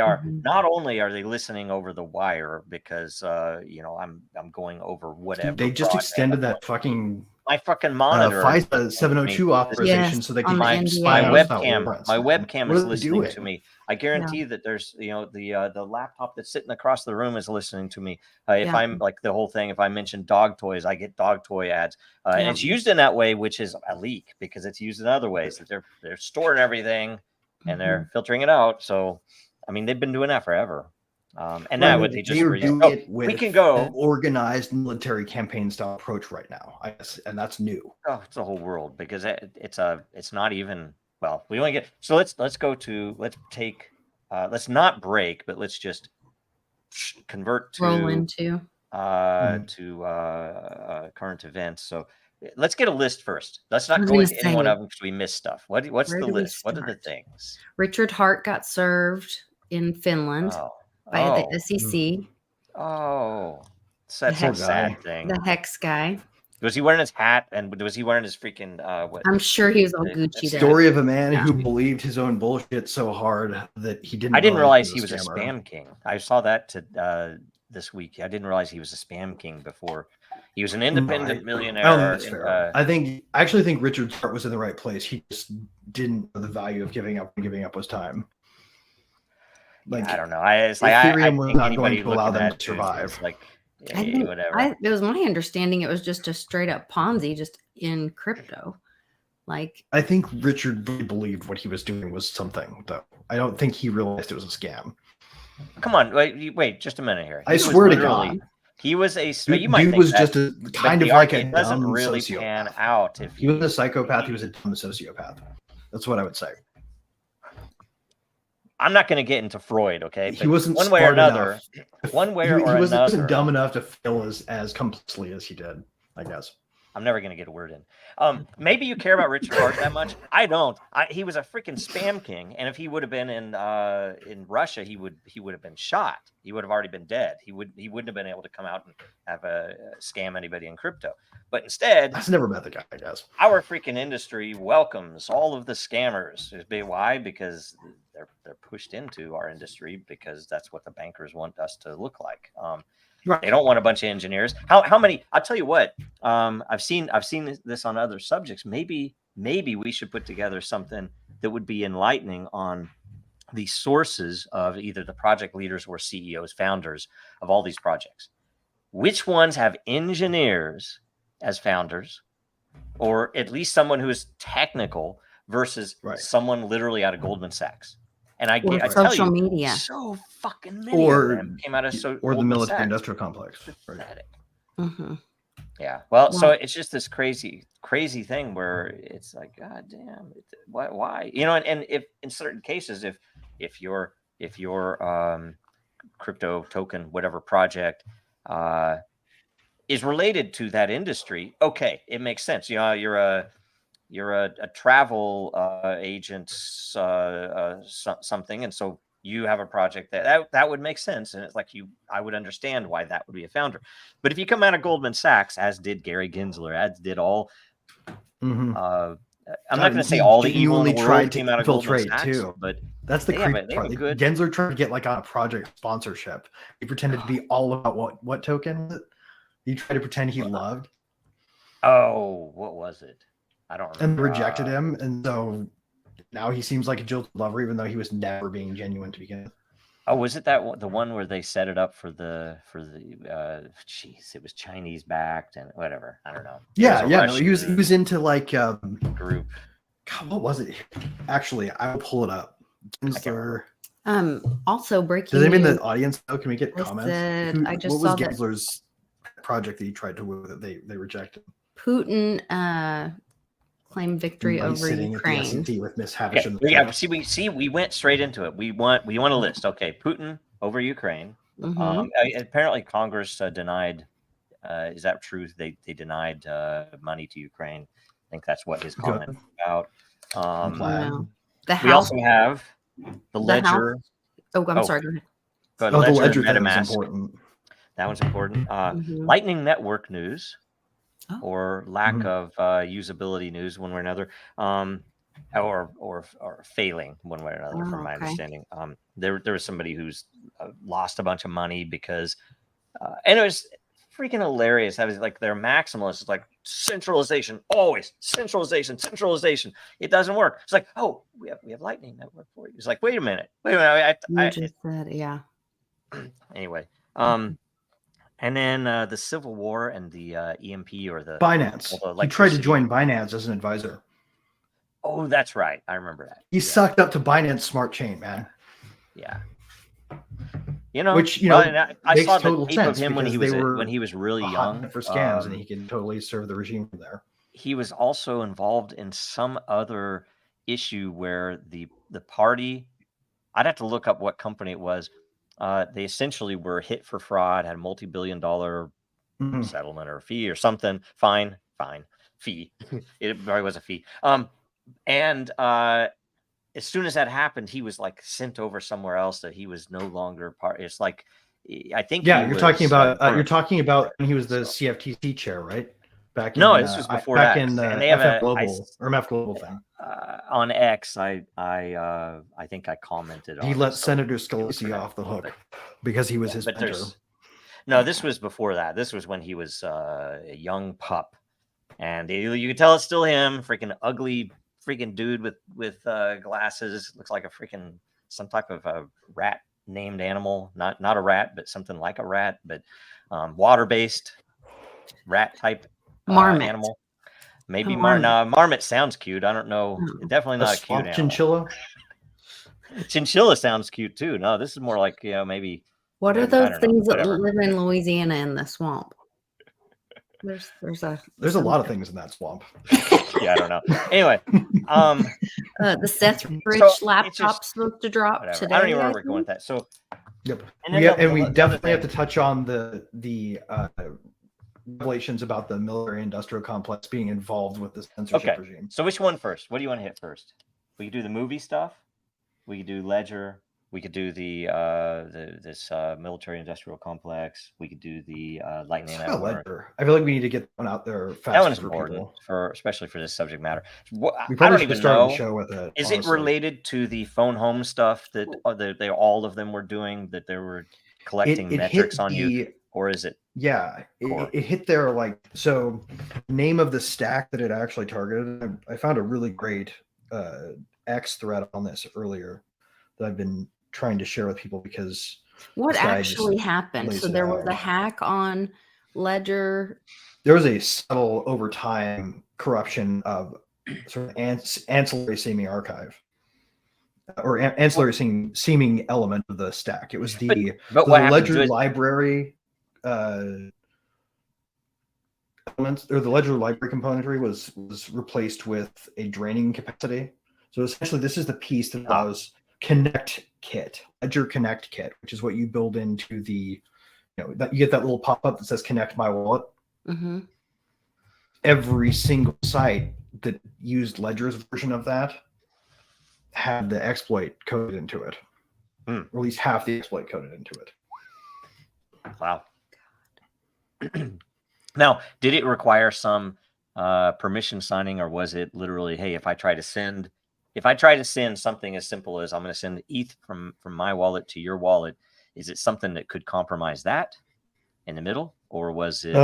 are Mhm. not only are they listening over the wire because I'm going over whatever. They just broadband. extended that fucking my fucking monitor. FISA 702 authorization Yes, so they on can the my NDA. my Yeah. webcam What is are they listening doing? to me. I guarantee that there's the laptop that's sitting across the room is listening to me. If Yeah. I'm like the whole thing, if I mention dog toys, I get dog toy ads, and Yeah. it's used in that way, which is a leak because it's used in other ways that they're storing everything and they're filtering it out. So, I mean, they've been doing that forever. And now they just are doing it with we can go an organized military campaign style approach right now, I guess, and that's new. Oh, it's the whole world because it's not even we only get so let's take let's not break, but let's just convert to Roll into. current events. So let's get a list first. Let's not I was go gonna into any one say, of them because we missed stuff. What's where the do we list? What are the start? things? Richard Hart got served in Finland by the SEC. Oh, such The a sad thing. The Hex guy. Was he wearing his hat and was he wearing his freaking what? I'm sure he was all Gucci there. Story of a man who believed his own bullshit so hard that he didn't. I didn't realize he was a scammer. spam king. I saw that this week. I didn't realize he was a spam king before. He was an independent millionaire. I don't think that's fair. I actually think Richard's heart was in the right place. He just didn't know the value of giving up, and giving up was time. Like I don't know. I Ethereum was think not going anybody to allow looking them at to it is survive. like whatever. It was my understanding it was just a straight up Ponzi, just in crypto. Like I think Richard really believed what he was doing was something, though. I don't think he realized it was a scam. Come on, wait, just a minute here. I swear to God, he was a. Dude was just a kind of like a dumb doesn't really sociopath. pan out if he was a psychopath. He was a dumb sociopath. That's what I would say. I'm not going to get into Freud, okay? But he wasn't one way or another. Enough. One way he or another. wasn't dumb enough to fail as completely as he did, I guess. I'm never going to get a word in. Maybe you care about Richard Hart that much. I don't. He was a freaking spam king, and if he would have been in Russia, he would have been shot. He would have already been dead. He wouldn't have been able to come out and have a scam anybody in crypto. But instead, I've never met the guy, I guess. Our freaking industry welcomes all of the scammers. Why? Because they're pushed into our industry because that's what the bankers want us to look like. Right. They don't want a bunch of engineers. How many? I'll tell you what. I've seen this on other subjects. Maybe we should put together something that would be enlightening on the sources of either the project leaders or CEOs, founders of all these projects. Which ones have engineers as founders, or at least someone who is technical, versus Right. someone literally out of Goldman Sachs. And I tell social you, media. so fucking many of them came out of or the Goldman military Sachs. industrial complex. Right. Pathetic. Mm-hmm. Yeah. Well, so Wow. it's just this crazy thing where it's like, God damn, why? You know, and if in certain cases, if your crypto token, whatever project, is related to that industry, okay, it makes sense. You know, you're a travel agent, something, and so you have a project that would make sense, and it's like I would understand why that would be a founder. But if you come out of Goldman Sachs, as did Gary Gensler, as did all, Mm-hmm. I'm not going to say all the evil in the world tried came to out of Goldman infiltrate Sachs, too. but That's the they creepy have a part. good. Gensler tried to get like on a project sponsorship. He pretended to be all about what token was it? He tried to pretend he loved. Oh, what was it? I don't remember. And rejected him, and so now he seems like a jilted lover, even though he was never being genuine to begin with. Oh, was it the one where they set it up for the jeez, it was Chinese backed and whatever. I don't know. Yeah. No, he was into like group. God, what was it? Actually, I will pull it up. Gensler. Also breaking. Does anybody in the audience know? Can we get comments? I just what was saw Gensler's project that he tried to win that they rejected? Putin claimed victory over sitting Ukraine. At the SEC with Miss Havish. Yeah, we went straight into it. We want a list. Okay, Putin over Ukraine. Mm-hmm. Apparently, Congress denied. Is that true? They denied money to Ukraine. I think that's what his comment was about. We also have the Ledger. I'm sorry. Go ahead. But the Ledger MetaMask. Is important. That one's important. Lightning Network news, or lack of usability news, one way or another, or failing one way or another, from my understanding. There was somebody who's lost a bunch of money because, and it was freaking hilarious. I was like, they're maximalists. It's like centralization, always centralization. It doesn't work. It's like, oh, we have Lightning Network for you. It's like, wait a minute. You just said, yeah. Anyway, and then the Civil War and the EMP or the Binance. He tried to join Binance as an advisor. Oh, that's right. I remember that. He sucked up to Binance Smart Chain, man. Yeah. You know, which I saw the tape of him when he was really young for scams, and he can totally serve the regime from there. He was also involved in some other issue where the party, I'd have to look up what company it was. They essentially were hit for fraud, had a multi-billion-dollar settlement or fee or something. Fine fee. It probably was a fee. And as soon as that happened, he was like sent over somewhere else that he was no longer part. It's like, I think. Yeah, you're talking about when he was the CFTC chair, right? This was before that. In the FF Global or MF Global thing. On X, I think I commented on. He let Senator Scalise off the hook because he was his mentor. No, this was before that. This was when he was a young pup, and you could tell it's still him. Freaking ugly, freaking dude with glasses. Looks like some type of a rat named animal. Not a rat, but something like a rat, but water-based rat type. Marmot. Animal. Maybe marmot sounds cute. I don't know. Definitely not a cute animal. Chinchilla. Chinchilla sounds cute too. No, this is more like maybe. What are those things that live in Louisiana in the swamp? There's a lot of things in that swamp. Yeah, I don't know. Anyway, the Seth Rich laptop's supposed to drop today. I don't even remember going with that. So, yep. And we definitely have to touch on the revelations about the military industrial complex being involved with this censorship regime. So which one first? What do you want to hit first? We could do the movie stuff. We could do Ledger. We could do this military industrial complex. We could do the Lightning Network. Ledger. I feel like we need to get one out there fast. That one's important especially for this subject matter. We probably should start the show with it. Is it related to the phone home stuff that they all of them were doing, that they were collecting metrics on you? Or is it? Yeah, it hit their so name of the stack that it actually targeted. I found a really great X thread on this earlier that I've been trying to share with people because what actually happened. So there was a hack on Ledger. There was a subtle over time corruption of sort of ancillary seeming archive or ancillary seeming element of the stack. It was the what happened ledger to it? library elements, or the ledger library componentry was replaced with a draining capacity. So essentially, this is the piece that allows Connect Kit, Ledger Connect Kit, which is what you build into the, that you get that little pop up that says Connect My Wallet. Mm-hmm. Every single site that used Ledger's version of that had the exploit coded into it, or at least half the exploit coded into it. Wow. Now, did it require some permission signing, or was it literally, hey, if I try to send something as simple as I'm going to send ETH from my wallet to your wallet, is it something that could compromise that in the middle, or was it?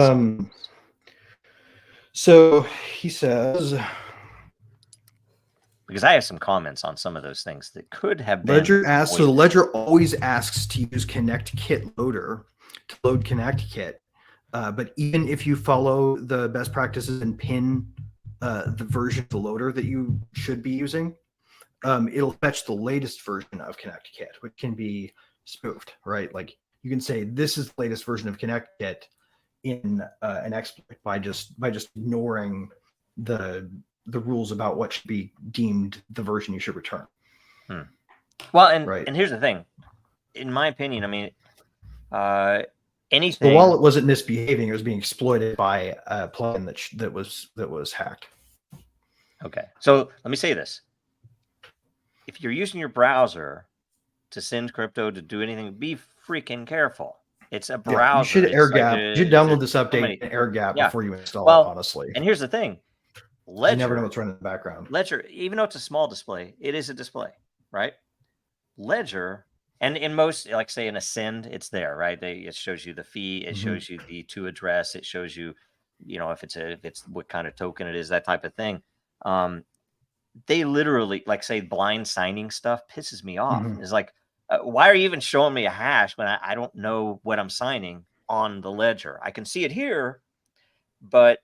So he says, because I have some comments on some of those things that could have been. Ledger asks, so the Ledger always asks to use Connect Kit loader to load Connect Kit. But even if you follow the best practices and pin the version of the loader that you should be using, it'll fetch the latest version of Connect Kit, which can be spoofed, right? Like you can say this is the latest version of Connect Kit in an exploit by just ignoring the rules about what should be deemed the version you should return. Well, and here's the thing, in my opinion, I mean, anything. The wallet wasn't misbehaving; it was being exploited by a plugin that was hacked. Okay, so let me say this: if you're using your browser to send crypto to do anything, be freaking careful. It's a browser. Yeah, you should air gap. You should download this update and air gap before you install it, honestly. And here's the thing. Ledger, you never know what's running in the background. Ledger, even though it's a small display, it is a display, right? Ledger, and in most, like say in Ascend, it's there, right? It shows you the fee, it shows you the to address, it shows you, if it's what kind of token it is, that type of thing. They literally, like say blind signing stuff pisses me off. It's like, why are you even showing me a hash when I don't know what I'm signing on the ledger? I can see it here, but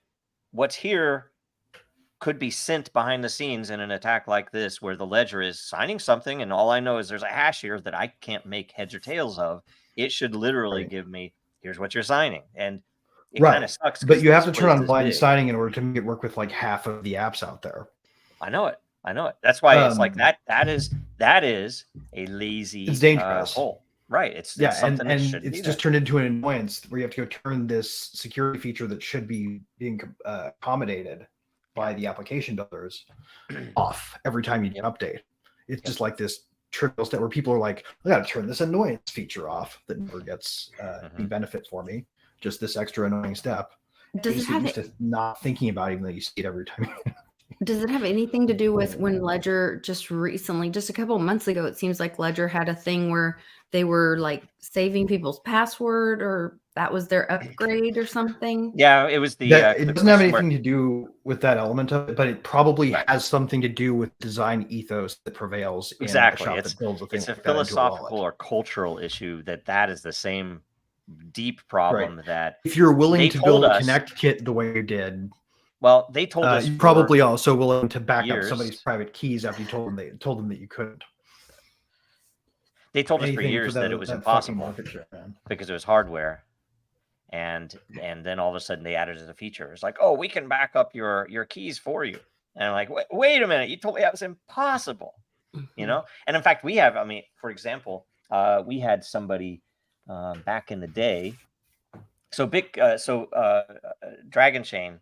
what's here could be sent behind the scenes in an attack like this, where the ledger is signing something and all I know is there's a hash here that I can't make heads or tails of. It should literally give me, here's what you're signing. And it kind of sucks. But you have to turn on blind signing in order to make it work with like half of the apps out there. I know it. That's why it's like that is a lazy, it's dangerous hole. Right. It's something and it's just turned into an annoyance where you have to go turn this security feature that should be being accommodated by the application builders off every time you get an update. It's just like this trivial step where people are like, I got to turn this annoyance feature off that never gets any benefit for me. Just this extra annoying step. Does it have to not thinking about it, even though you see it every time? Does it have anything to do with when Ledger just a couple of months ago, it seems like Ledger had a thing where they were like saving people's password, or that was their upgrade or something? Yeah, it was the. It doesn't have anything to do with that element of it, but it probably has something to do with design ethos that prevails. Exactly, in a shop that builds it's a philosophical or cultural issue that is the same deep problem that if you're willing to build a Connect Kit the way you did. Well, they told us you're probably also willing to back up somebody's private keys after you told them that you couldn't. They told us for years that it was impossible because it was hardware, and then all of a sudden they added a feature. It's like, oh, we can back up your keys for you, and I'm like, wait a minute, you told me that was impossible, And in fact, we have. I mean, for example, we had somebody back in the day. So Dragon Chain.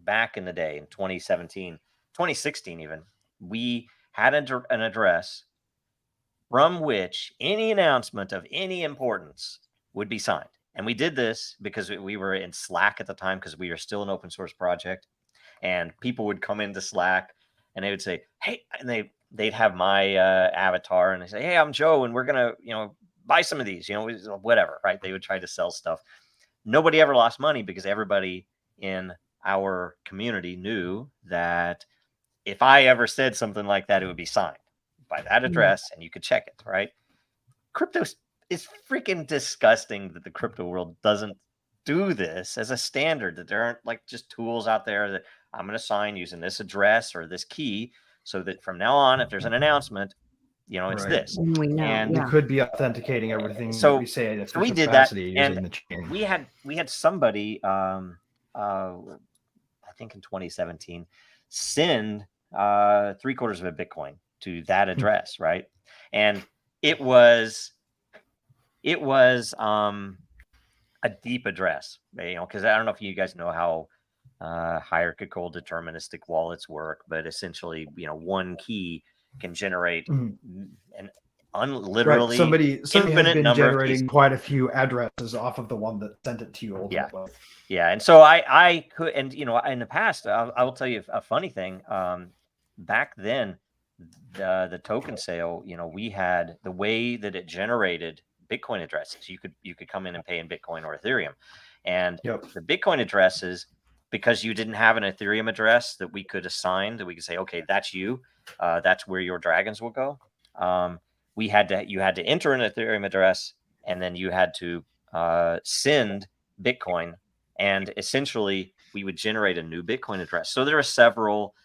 Back in the day in 2017, 2016 even, we had an address from which any announcement of any importance would be signed. And we did this because we were in Slack at the time, because we were still an open source project, and people would come into Slack and they would say, hey, and they'd have my avatar and they say, hey, I'm Joe, and we're going to, buy some of these, whatever, right? They would try to sell stuff. Nobody ever lost money because everybody in our community knew that if I ever said something like that, it would be signed by that address and you could check it, right? Crypto is freaking disgusting that the crypto world doesn't do this as a standard, that there aren't like just tools out there that I'm going to sign using this address or this key, so that from now on, if there's an announcement, it's Right. this. We know. And We Yeah. could be authenticating everything that So- we say in so we official did that, capacity and using the chain. we had somebody, I think in 2017, send 3/4 of a Bitcoin to that address, right? And it was a deep address, because I don't know if you guys know how hierarchical deterministic wallets work, but essentially, one key can generate Mhm. an Right. literally Somebody has infinite been number of generating keys. quite a few addresses off of the one that sent it to you ultimately. Yeah, and so I could, and in the past, I will tell you a funny thing. Back then, the token sale, we had the way that it generated Bitcoin addresses. You could come in and pay in Bitcoin or Ethereum, and Yep. the Bitcoin addresses, because you didn't have an Ethereum address that we could assign, that we could say, okay, that's you, that's where your dragons will go. You had to enter an Ethereum address, and then you had to send Bitcoin, and essentially we would generate a new Bitcoin address. So there are several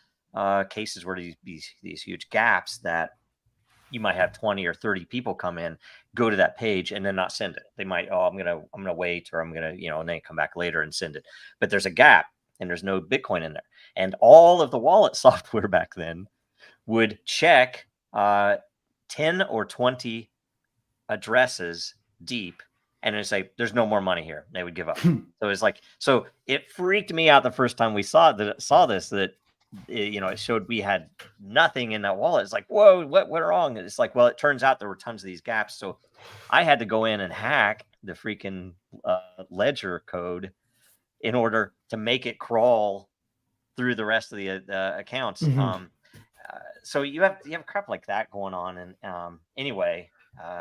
cases where these huge gaps that you might have 20 or 30 people come in, go to that page, and then not send it. They might, I'm gonna wait, or I'm gonna, and then come back later and send it. But there's a gap, and there's no Bitcoin in there. And all of the wallet software back then would check 10 or 20 addresses deep, and it's like, there's no more money here. They would give up. So it's like, so it freaked me out the first time we saw this, that it showed we had nothing in that wallet. It's like, whoa, what went wrong? It's like, well, it turns out there were tons of these gaps. So I had to go in and hack the freaking ledger code in order to make it crawl through the rest of the accounts. Mhm. So you have crap like that going on. And anyway,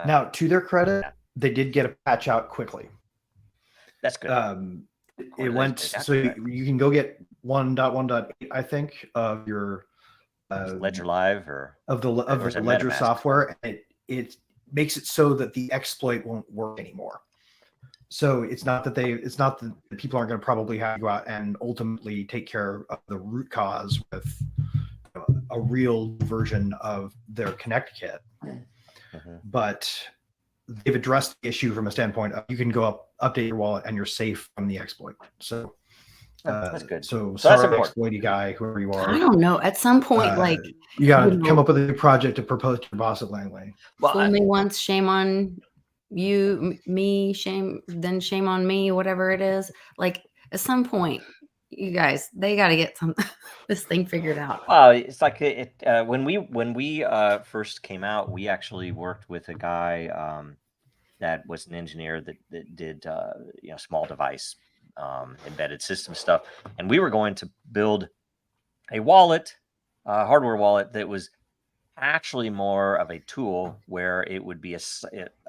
Now, to their credit, they did get a patch out quickly. that's good. It went so you can go get 1.1.8, I think, of your Ledger Live or the is it Ledger MetaMask? software. And it makes it so that the exploit won't work anymore. So it's not that people aren't going to probably have to go out and ultimately take care of the root cause with a real version of their Connect kit. Mm-hmm. But they've addressed the issue from a standpoint of you can go update your wallet and you're safe from the exploit. So that's good. So that's sorry, important. exploity guy, whoever you are. I don't know. At some point, like you got to come up with a new project to propose to your boss at Langley. Well, fool me once, shame on you, me, shame on me, whatever it is. Like at some point, you guys, they got to get this thing figured out. Well, it's like when we first came out, we actually worked with a guy that was an engineer that did small device embedded system stuff, and we were going to build a wallet, hardware wallet that was actually more of a tool where it would be a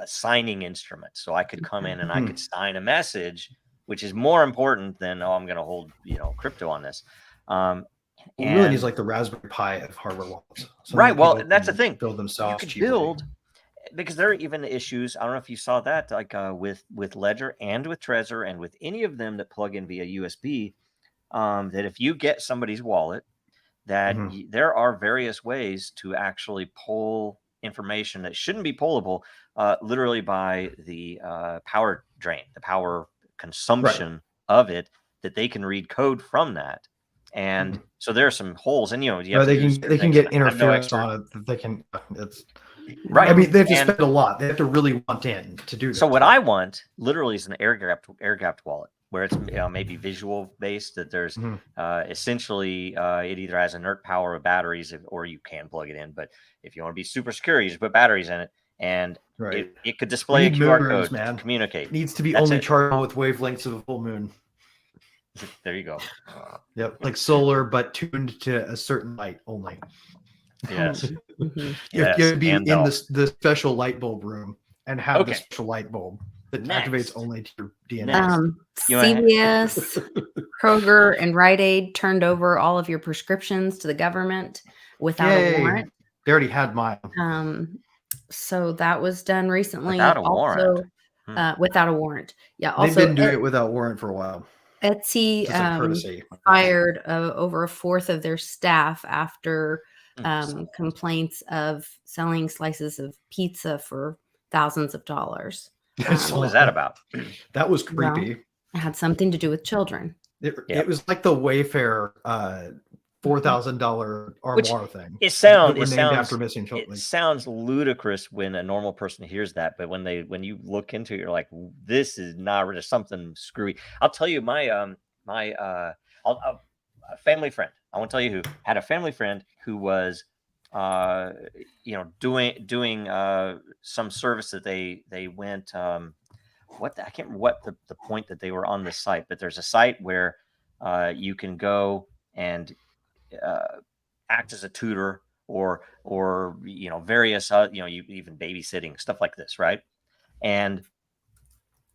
signing instrument, so I could come in and I could sign a message, which is more important than I'm going to hold crypto on this. It really needs like the Raspberry Pi of hardware wallets. Right. Well, that's the thing. Build themselves. You could build, because there are even issues. I don't know if you saw that, like with Ledger and with Trezor and with any of them that plug in via USB. That if you get somebody's wallet, that there are various ways to actually pull information that shouldn't be pullable, literally by the power drain, the power consumption of it, that they can read code from that. And so there are some holes, and they can get interference on it. They can. It's right. I mean, they have to spend a lot. They have to really want in to do this. So what I want literally is an air-gapped wallet, where it's maybe visual based, that there's essentially it either has inert power or batteries, or you can plug it in. But if you want to be super secure, you just put batteries in it, and it could display a QR code to communicate. It needs to be only chargeable with wavelengths of a full moon. There you go. Yep, like solar, but tuned to a certain light only. Yes. You have to be in the special light bulb room and have the special light bulb that activates only to your DNA. CVS, Kroger, and Rite Aid turned over all of your prescriptions to the government without a warrant. They already had mine. So that was done recently. Without a warrant. Without a warrant. Yeah. They've been doing it without warrant for a while. Etsy Just a courtesy. fired over a fourth of their staff after complaints of selling slices of pizza for thousands of dollars. What was that about? That was creepy. Well, it had something to do with children. It was like the Wayfair $4,000 armoire thing. It sounds named after missing children. It sounds ludicrous when a normal person hears that, but when you look into it, you're like, this is not really something screwy. I'll tell you, a family friend. I won't tell you who had a family friend who was, doing some service that they went. I can't remember what the point that they were on the site, but there's a site where you can go and act as a tutor or various you even babysitting, stuff like this, right? And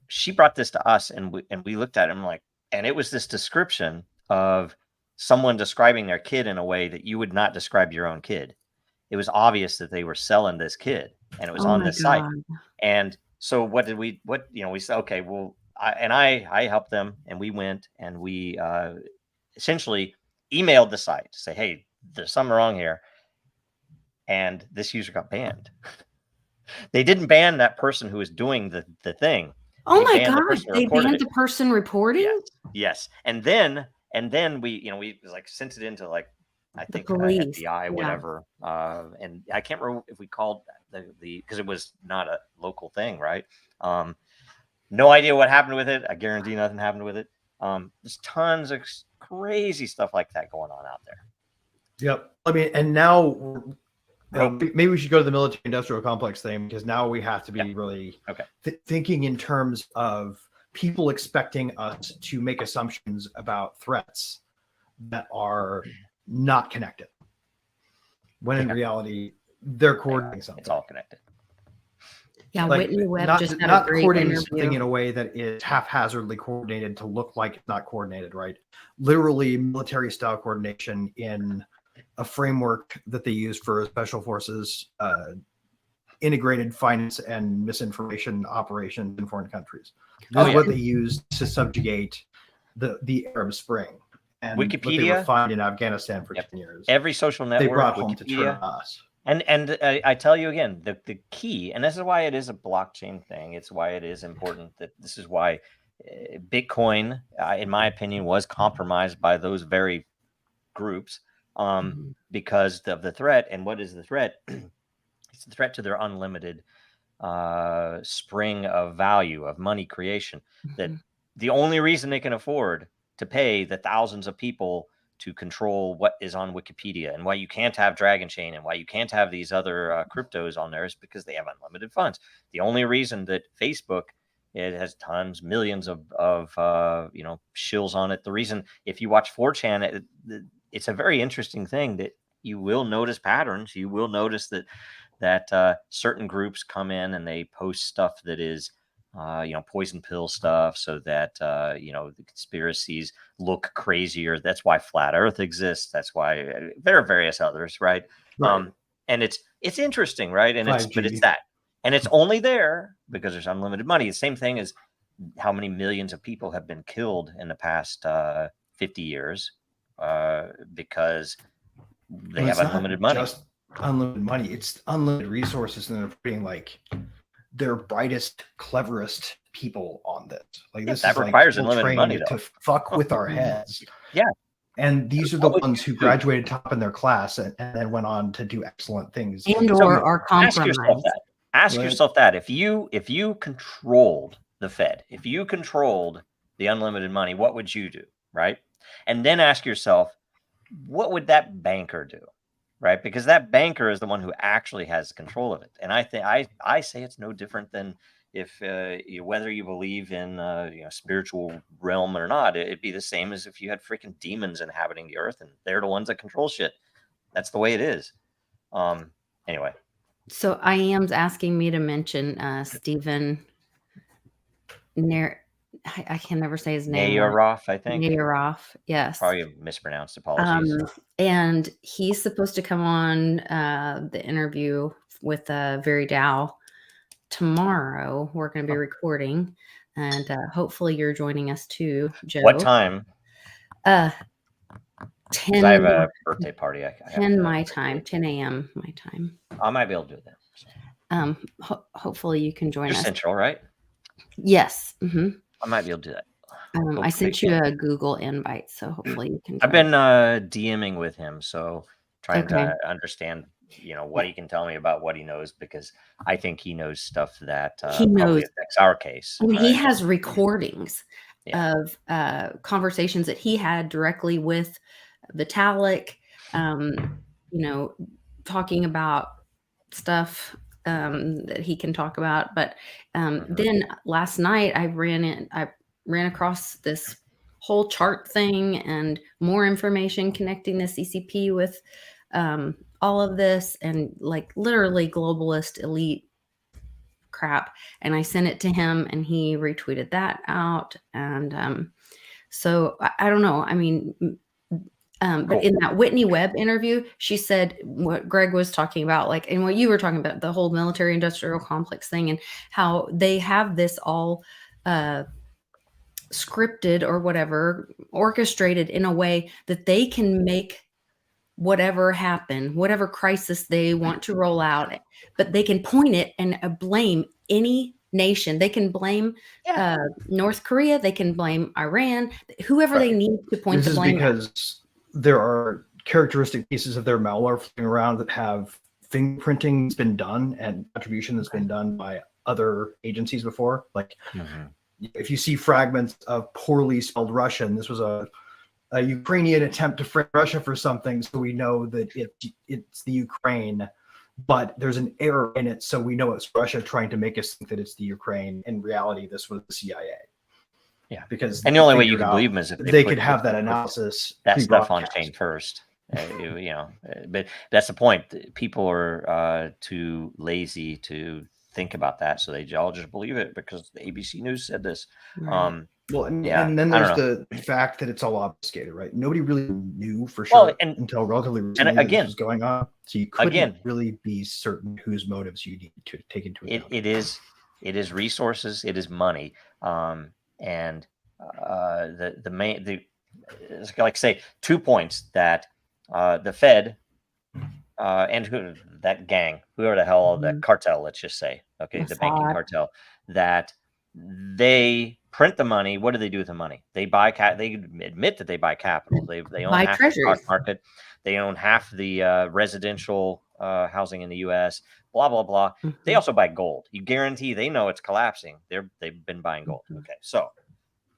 she brought this to us, and we looked at it, and it was this description of someone describing their kid in a way that you would not describe your own kid. It was obvious that they were selling this kid, and it was on this site. And so we said, okay, well, I helped them, and we went and we essentially emailed the site to say, hey, there's something wrong here. And this user got banned. They didn't ban that person who was doing the thing. Oh my God, they banned the person reporting? Yes. And then we like sent it into like, I think FBI, whatever. And I can't remember if we called because it was not a local thing, right? No idea what happened with it. I guarantee nothing happened with it. There's tons of crazy stuff like that going on out there. Yep. I mean, and now maybe we should go to the military industrial complex thing, because now we have to be really thinking in terms of people expecting us to make assumptions about threats that are not connected, when in reality they're coordinating something. It's all connected. Yeah, Whitney Webb just had a great coordinating interview. something in a way that is haphazardly coordinated to look like it's not coordinated, right? Literally military style coordination in a framework that they use for special forces, integrated finance and misinformation operations in foreign countries. This is what they used to subjugate the Arab Spring. And Wikipedia, what they refined in Afghanistan for 10 years. Every social network they brought home Wikipedia, to turn on us. And I tell you again, the key, and this is why it is a blockchain thing. It's why it is important that this is why Bitcoin, in my opinion, was compromised by those very groups because of the threat. And what is the threat? It's the threat to their unlimited spring of value, of money creation. That the only reason they can afford to pay the thousands of people to control what is on Wikipedia, and why you can't have Dragon Chain, and why you can't have these other cryptos on there, is because they have unlimited funds. The only reason that Facebook, it has tons, millions of shills on it. The reason, if you watch 4chan, it's a very interesting thing that you will notice patterns. You will notice that certain groups come in and they post stuff that is poison pill stuff, so that the conspiracies look crazier. That's why flat Earth exists. That's why there are various others, right? And it's interesting, right? And it's that, and it's only there because there's unlimited money. The same thing as how many millions of people have been killed in the past 50 years because they have unlimited money. Just unlimited money. It's unlimited resources, and they're putting like their brightest, cleverest people on this. Like this that requires like, unlimited money to fuck with our heads. Yeah. And these are the ones who graduated top in their class and then went on to do excellent things. And or are compromised. Ask yourself that. If you controlled the Fed, if you controlled the unlimited money, what would you do? Right? And then ask yourself, what would that banker do? Right? Because that banker is the one who actually has control of it. And I think I say it's no different than if whether you believe in spiritual realm or not, it'd be the same as if you had freaking demons inhabiting the earth, and they're the ones that control shit. That's the way it is. Anyway. So I am's asking me to mention Stephen I can never say his name. Nayaroff, I think. Nayaroff, yes. Probably mispronounced. Apologies. And he's supposed to come on the interview with Very Dow tomorrow. We're going to be recording. And hopefully you're joining us too, Joe. What time? 10, I have a birthday party. I have 10 my time, 10 a.m. my time. I might be able to do that. So. Hopefully you can join You're us. Central, right? Yes. Mm-hmm. I might be able to do that. I sent you a Google invite, so hopefully you can. I've been DMing with him, so trying to understand, what he can tell me about what he knows, because I think he knows stuff that he knows probably affects our case. And he has recordings of conversations that he had directly with Vitalik, talking about stuff that he can talk about. But then last night I ran across this whole chart thing and more information connecting the CCP with all of this, and like literally globalist elite crap. And I sent it to him and he retweeted that out. And so I don't know. I mean, but in that Whitney Webb interview, she said what Greg was talking about, like, and what you were talking about, the whole military industrial complex thing, and how they have this all scripted or whatever, orchestrated in a way that they can make whatever happen, whatever crisis they want to roll out, but they can point it and blame any nation. They can blame North Korea. They can blame Iran, whoever they need to point the blame at. This is because there are characteristic pieces of their malware floating around that have fingerprinting that's been done and attribution that's been done by other agencies before. Like if you see fragments of poorly spelled Russian, this was a Ukrainian attempt to frame Russia for something, so we know that it's the Ukraine, but there's an error in it, so we know it's Russia trying to make us think that it's the Ukraine. In reality, this was the CIA. Yeah, because the only way you can believe them is if they could have that analysis, that stuff on chain first. But that's the point. People are too lazy to think about that, so they all just believe it because the ABC News said this. Right. And then there's the fact that it's all obfuscated, right? Nobody really knew for sure until relatively recently this was going on. So you couldn't really be certain whose motives you need to take into account. It is resources, it is money, and like say 2 points that the Fed and that gang, whoever the hell that cartel, let's just say, the banking cartel, that they print the money. What do they do with the money? They buy they admit that they buy capital. They own half the stock market. They own half the residential housing in the U.S. Blah blah blah. They also buy gold. You guarantee they know it's collapsing. They've been buying gold. Okay, so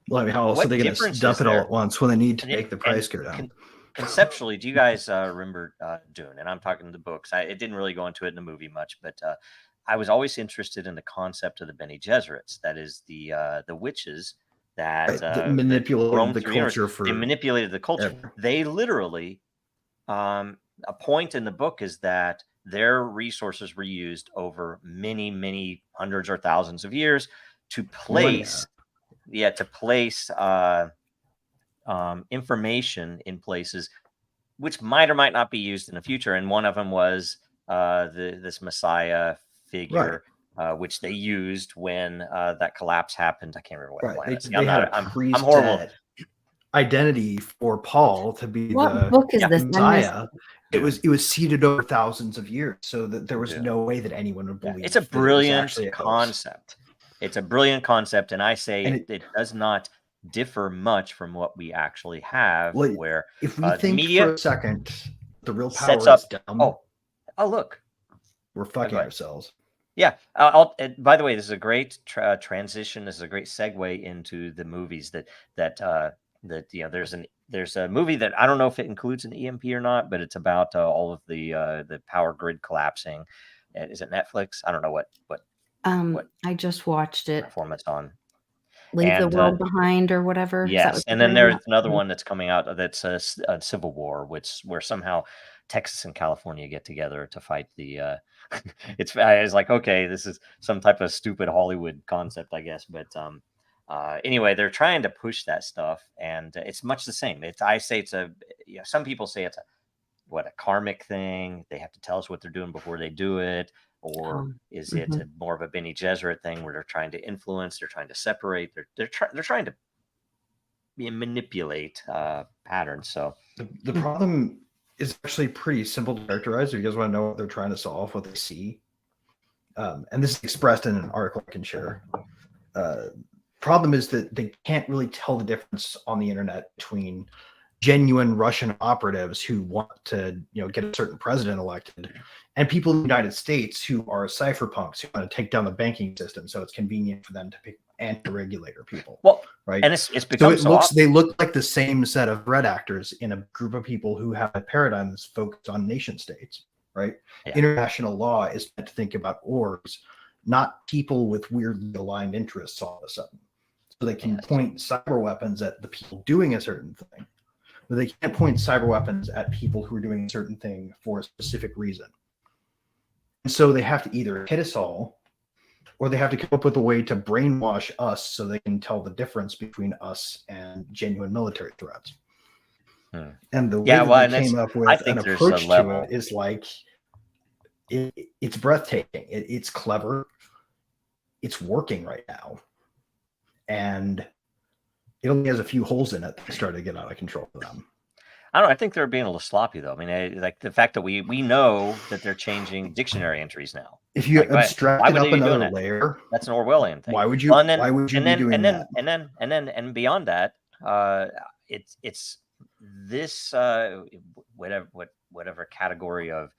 well, I mean, how else are they going to dump it all at once when they need to make the price go down? Conceptually, do you guys remember Dune? And I'm talking the books. It didn't really go into it in the movie much, but I was always interested in the concept of the Bene Gesserits. That is the witches that manipulated the culture. They manipulated the culture. Ever. They literally, a point in the book is that their resources were used over many, many hundreds or thousands of years to place, information in places which might or might not be used in the future. And one of them was this Messiah figure, which they used when that collapse happened. I can't remember what planet. They had a priest identity for Paul to be the book is this Messiah. It was seeded over thousands of years, so that there was no way that anyone would believe. It's a brilliant concept. It's a brilliant concept, and I say it does not differ much from what we actually have. Where if we think media for a second, the real power sets up. Is dumb. Oh, look, we're fucking ourselves. Yeah. By the way, this is a great transition. This is a great segue into the movies that there's a movie that I don't know if it includes an EMP or not, but it's about all of the power grid collapsing. Is it Netflix? I don't know what I just watched it. Platform it's on. Leave the World Behind or whatever. Yes, and then there's another one that's coming out that's a Civil War, where somehow Texas and California get together to fight the. It's like, okay, this is some type of stupid Hollywood concept, I guess, but anyway, they're trying to push that stuff, and it's much the same. Some people say it's a karmic thing. They have to tell us what they're doing before they do it, or Oh, is it more of a Bene Gesserit thing where they're trying to influence, they're trying to separate, they're trying to manipulate patterns. So The problem is actually pretty simple to characterize. If you guys want to know what they're trying to solve, what they see, and this is expressed in an article I can share. Problem is that they can't really tell the difference on the internet between genuine Russian operatives who want to, get a certain president elected, and people in the United States who are cypherpunks who want to take down the banking system, so it's convenient for them to pick anti-regulator people. Well, right, and it's become they look like the same set of threat actors in a group of people who have a paradigm that's focused on nation states. Right, international law is meant to think about orgs, not people with weirdly aligned interests all of a sudden. So they can point cyber weapons at the people doing a certain thing, but they can't point cyber weapons at people who are doing a certain thing for a specific reason. And so they have to either hit us all, or they have to come up with a way to brainwash us so they can tell the difference between us and genuine military threats. And the way that they came up with an approach to it is like, it's breathtaking. It's clever. It's working right now. And it only has a few holes in it that started to get out of control for them. I don't know. I think they're being a little sloppy, though. I mean, like the fact that we know that they're changing dictionary entries now. If you abstract it up another layer, that's an Orwellian thing. Why would you? Why would you be doing that? And beyond that, it's this whatever category of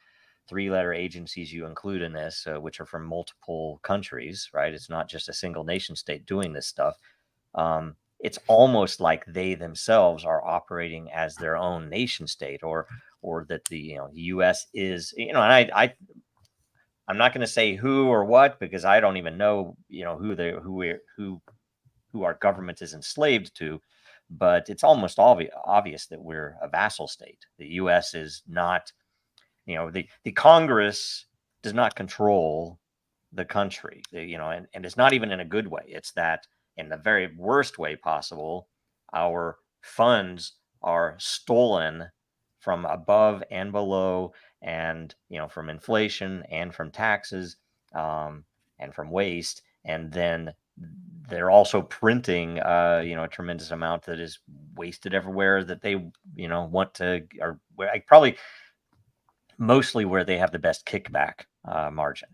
three-letter agencies you include in this, which are from multiple countries, right? It's not just a single nation state doing this stuff. It's almost like they themselves are operating as their own nation state, or that the U.S. is, and I'm not going to say who or what, because I don't even know who our government is enslaved to, but it's almost obvious that we're a vassal state. The U.S. is not. The Congress does not control the country, and it's not even in a good way. It's that in the very worst way possible, our funds are stolen from above and below, and, from inflation and from taxes, and from waste. And then they're also printing, a tremendous amount that is wasted everywhere that they, want to, or probably mostly where they have the best kickback margin,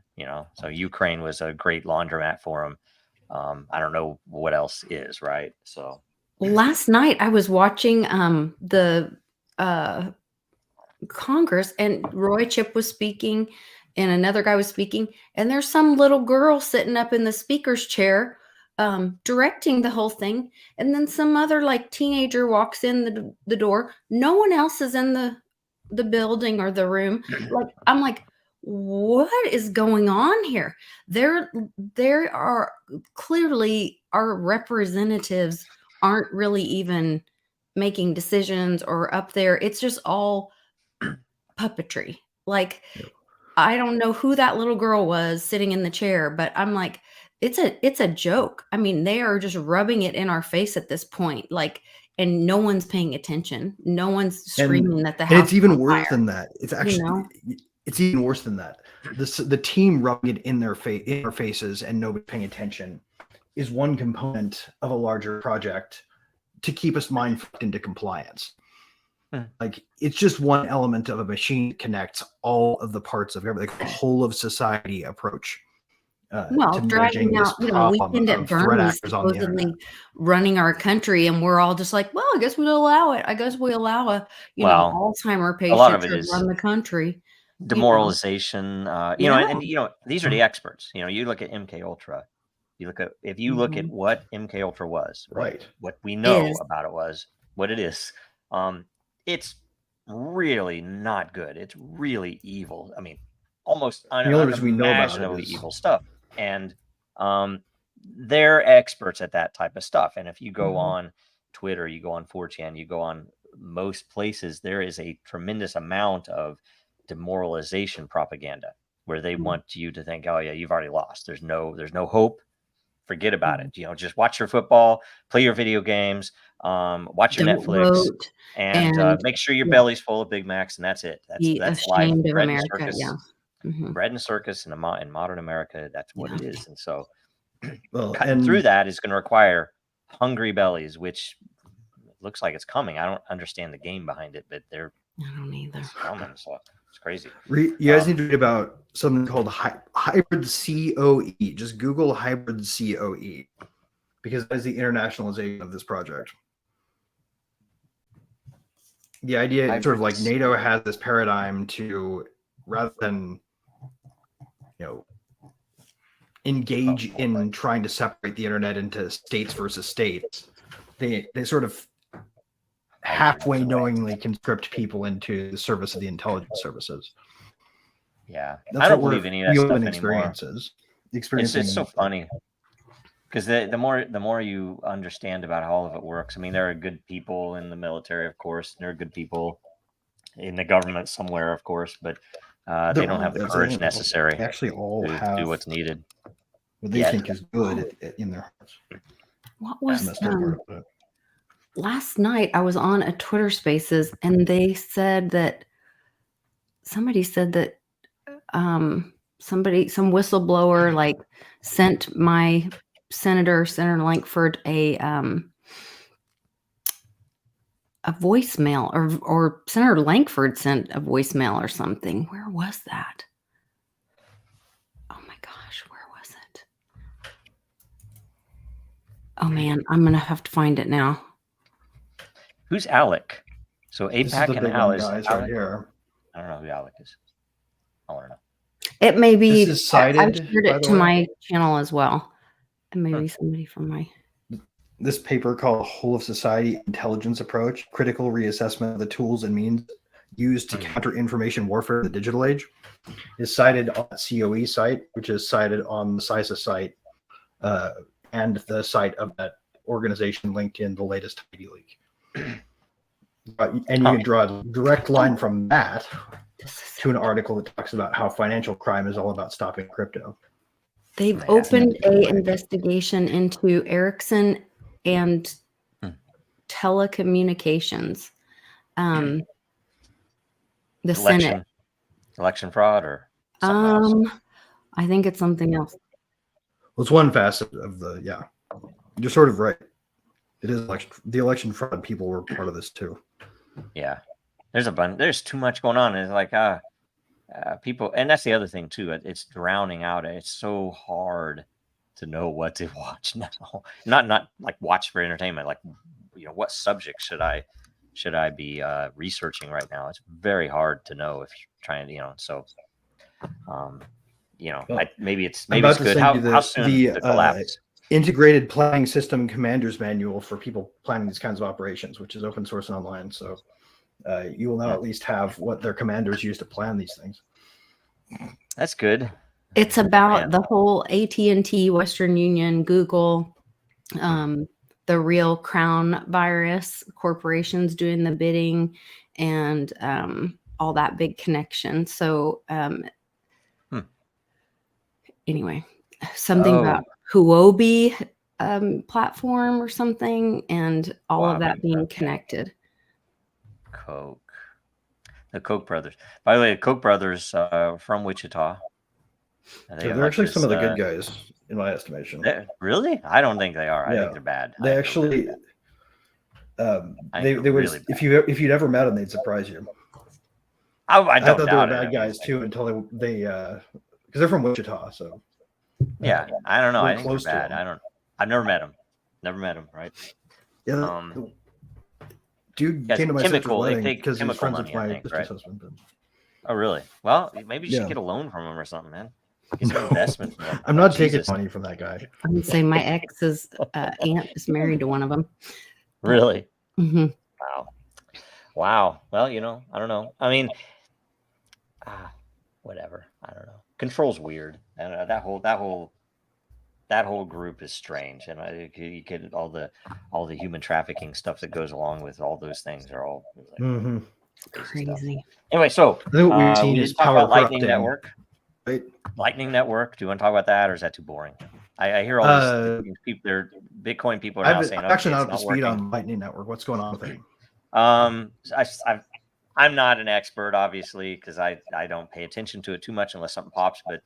So Ukraine was a great laundromat for them. I don't know what else is, right? So last night I was watching the Congress, and Roy Chip was speaking and another guy was speaking, and there's some little girl sitting up in the speaker's chair directing the whole thing, and then some other like teenager walks in the door. No one else is in the building or the room. I'm like, what is going on here? There are clearly our representatives aren't really even making decisions or up there. It's just all puppetry. I don't know who that little girl was sitting in the chair, but I'm like, it's a joke. I mean, they are just rubbing it in our face at this point. And no one's paying attention. No one's screaming that the house. And it's even worse than that. It's actually, it's even worse than that. The team rubbing it in our faces and nobody paying attention is one component of a larger project to keep us mind fucked into compliance. It's just one element of a machine that connects all of the parts of everything, the whole of society approach. Dragging out, Weekend at Bernie's supposedly running our country, and we're all just like, well, I guess we'll allow it. I guess we allow a Alzheimer patient to run the country. Demoralization, and these are the experts. You look at MK Ultra. If you look at what MK Ultra was, right? What we know about it was what it is. It's really not good. It's really evil. I mean, almost unimaginably evil stuff. And they're experts at that type of stuff. And if you go on Twitter, you go on 4chan, you go on most places, there is a tremendous amount of demoralization propaganda where they want you to think, oh yeah, you've already lost. There's no hope. Forget about it. Just watch your football, play your video games, watch your Netflix, and make sure your belly's full of Big Macs, and that's it. That's life. Ashamed of America. bread and circus in modern America. That's what it is. And so Well, cutting through that is going to require hungry bellies, which looks like it's coming. I don't understand the game behind it, but I don't either. it's coming. So it's crazy. You guys need to read about something called hybrid COE. Just Google hybrid COE, because that is the internationalization of this project. The idea is sort of like NATO has this paradigm to, rather than, engage in trying to separate the internet into states versus states, they sort of halfway knowingly conscript people into the service of the intelligence services. Yeah, That's I don't believe any of that stuff anymore. It's just so funny because the more you understand about how all of it works. I mean, there are good people in the military, of course, and there are good people in the government somewhere, of course, but they don't have the courage necessary. They actually all to have do what's needed. What they think is good in their hearts. What was last night? I was on a Twitter Spaces, and they said that somebody said that some whistleblower like sent my Senator Langford a voicemail, or Senator Langford sent a voicemail or something. Where was that? Oh my gosh, where was it? Oh man, I'm gonna have to find it now. Who's Alec? So APAC and Alec right here. I don't know who Alec is. I want to know. It may be. This is cited, I've shared it to my channel as well, and maybe somebody from my. This paper called "Whole of Society Intelligence Approach: Critical Reassessment of the Tools and Means Used to Counter Information Warfare in the Digital Age" is cited on the COE site, which is cited on the CISA site, and the site of that organization linked in the latest ID leak. And you can draw a direct line from that to an article that talks about how financial crime is all about stopping crypto. They've opened a investigation into Ericsson and telecommunications. The Senate. Election fraud or something else? I think it's something else. Well, it's one facet of you're sort of right. It is the election fraud. People were part of this too. Yeah, there's too much going on. It's like people, and that's the other thing too. It's drowning out. It's so hard to know what to watch now. Not like watch for entertainment. Like, what subject should I be researching right now? It's very hard to know if you're trying to, So, maybe it's good. How soon the collapse? Integrated Planning System Commander's Manual for people planning these kinds of operations, which is open source and online. So you will now at least have what their commanders use to plan these things. That's good. It's about the whole AT&T, Western Union, Google, the real crown virus, corporations doing the bidding, and all that big connection. So anyway, something about Huobi platform or something, and all of that being connected. The Koch brothers. By the way, the Koch brothers from Wichita. They're actually some of the good guys, in my estimation. Really? I don't think they are. I think they're bad. They actually, they would. Really, if you'd ever met them, they'd surprise you. I thought they were bad guys too until they because they're from Wichita, so. Yeah, I don't know. I think they're bad. I've never met them. Never met them, right? Yeah. Dude came to my sister's wedding because he's friends with my sister's husband. Oh, really? Well, maybe you should get a loan from him or something, man. Get some investment from him. I'm not taking money from that guy. I would say my ex's aunt is married to one of them. Really? Mm-hmm. Wow. Well, I don't know. I mean, whatever. I don't know. Control's weird, and that whole group is strange, and you get all the human trafficking stuff that goes along with all those things are all crazy. Anyway, so we just talk about Lightning Network. Right. Lightning Network. Do you want to talk about that, or is that too boring? I hear all these people. They're Bitcoin people are now saying, actually not up to speed on Lightning Network. What's going on with it? I'm not an expert, obviously, because I don't pay attention to it too much unless something pops. But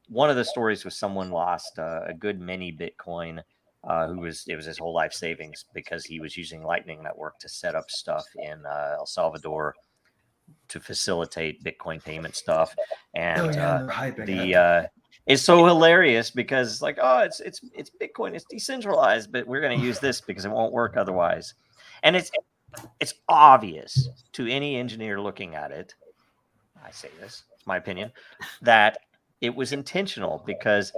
one of the stories was someone lost a good many Bitcoin. It was his whole life savings because he was using Lightning Network to set up stuff in El Salvador to facilitate Bitcoin payment stuff. And they're hyping it. it's so hilarious because like, oh, it's Bitcoin, it's decentralized, but we're going to use this because it won't work otherwise. And it's obvious to any engineer looking at it. I say this, it's my opinion, that it was intentional because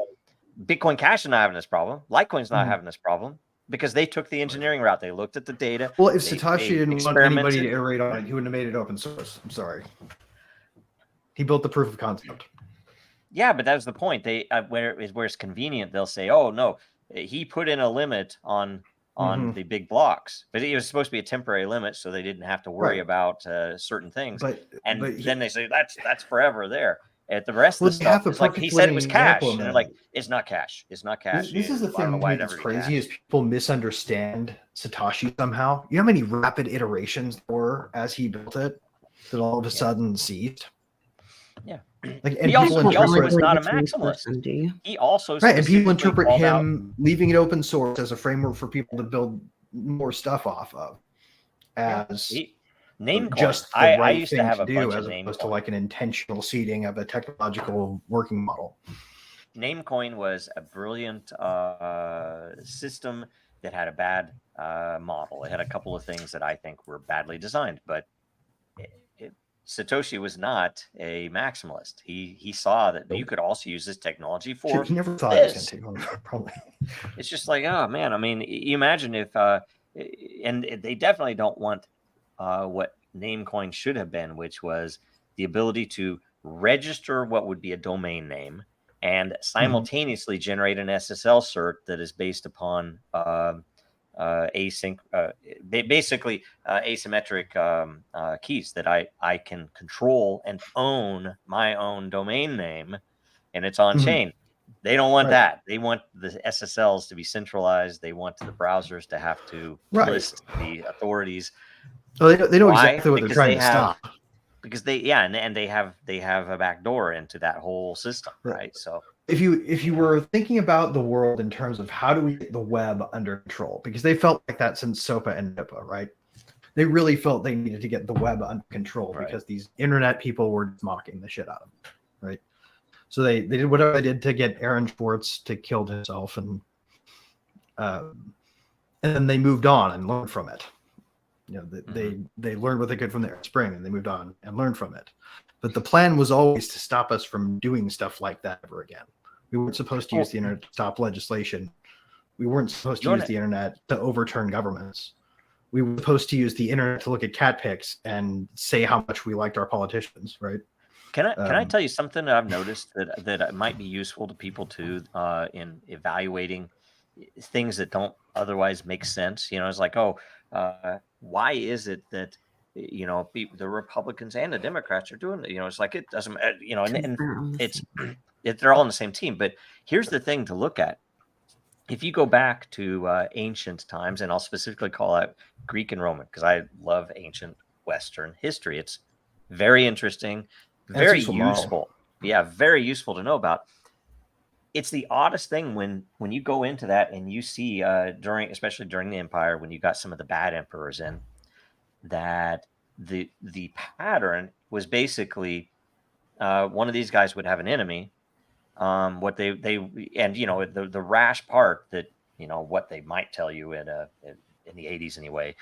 Bitcoin Cash is not having this problem. Litecoin's not having this problem because they took the engineering route. They looked at the data. Well, if Satoshi didn't want anybody to experimented. iterate on it, he wouldn't have made it open source. I'm sorry. He built the proof of concept. Yeah, but that was the point. They where it's convenient, they'll say, "Oh no, he put in a limit on the big blocks, but it was supposed to be a temporary limit, so they didn't have to worry about certain things." But then they say that's forever there. At the rest of the stuff, it's like he said it was cash, and they're like, "It's not cash. It's not cash." This is the thing that's crazy is people misunderstand Satoshi somehow. You know how many rapid iterations there were as he built it that all of a sudden ceased? Yeah. Like, and he also is not a maximalist. He also and people interpret him leaving it open source as a framework for people to build more stuff off of as Namecoin. Just the I right used thing to have to a do bunch as of opposed to like an intentional seeding of a technological working model. Namecoin was a brilliant system that had a bad model. It had a couple of things that I think were badly designed, but Satoshi was not a maximalist. He saw that you could also use this technology for he never thought this. It was going to take on probably. It's just like, oh man, I mean, you imagine if and they definitely don't want what Namecoin should have been, which was the ability to register what would be a domain name and simultaneously generate an SSL cert that is based upon basically asymmetric keys that I can control and own my own domain name, and it's on chain. They don't want that. They want the SSLs to be centralized. They want the browsers to have to list the authorities. Well, they know exactly what they're trying to stop. Because and they have a back door into that whole system, right? So if you were thinking about the world in terms of how do we get the web under control, because they felt like that since SOPA and NIPA, right? They really felt they needed to get the web under control because these internet people were mocking the shit out of them, right? So they did whatever they did to get Aaron Schwartz to kill himself, and then they moved on and learned from it. You know, they learned what they could from the Arab Spring, and they moved on and learned from it. But the plan was always to stop us from doing stuff like that ever again. We weren't supposed to use the internet to stop legislation. We weren't supposed to use the internet to overturn governments. We were supposed to use the internet to look at cat pics and say how much we liked our politicians, right? Can I tell you something that I've noticed that might be useful to people too in evaluating things that don't otherwise make sense? You know, it's like, why is it that the Republicans and the Democrats are doing it? You know, it's like it doesn't, and they're all on the same team. But here's the thing to look at: if you go back to ancient times, and I'll specifically call out Greek and Roman because I love ancient Western history. It's very interesting. Very useful. Yeah, very useful to know about. It's the oddest thing when you go into that and you see especially during the Empire, when you got some of the bad emperors in, that the pattern was basically one of these guys would have an enemy. What they and the rash part that what they might tell you in the 80s anyway,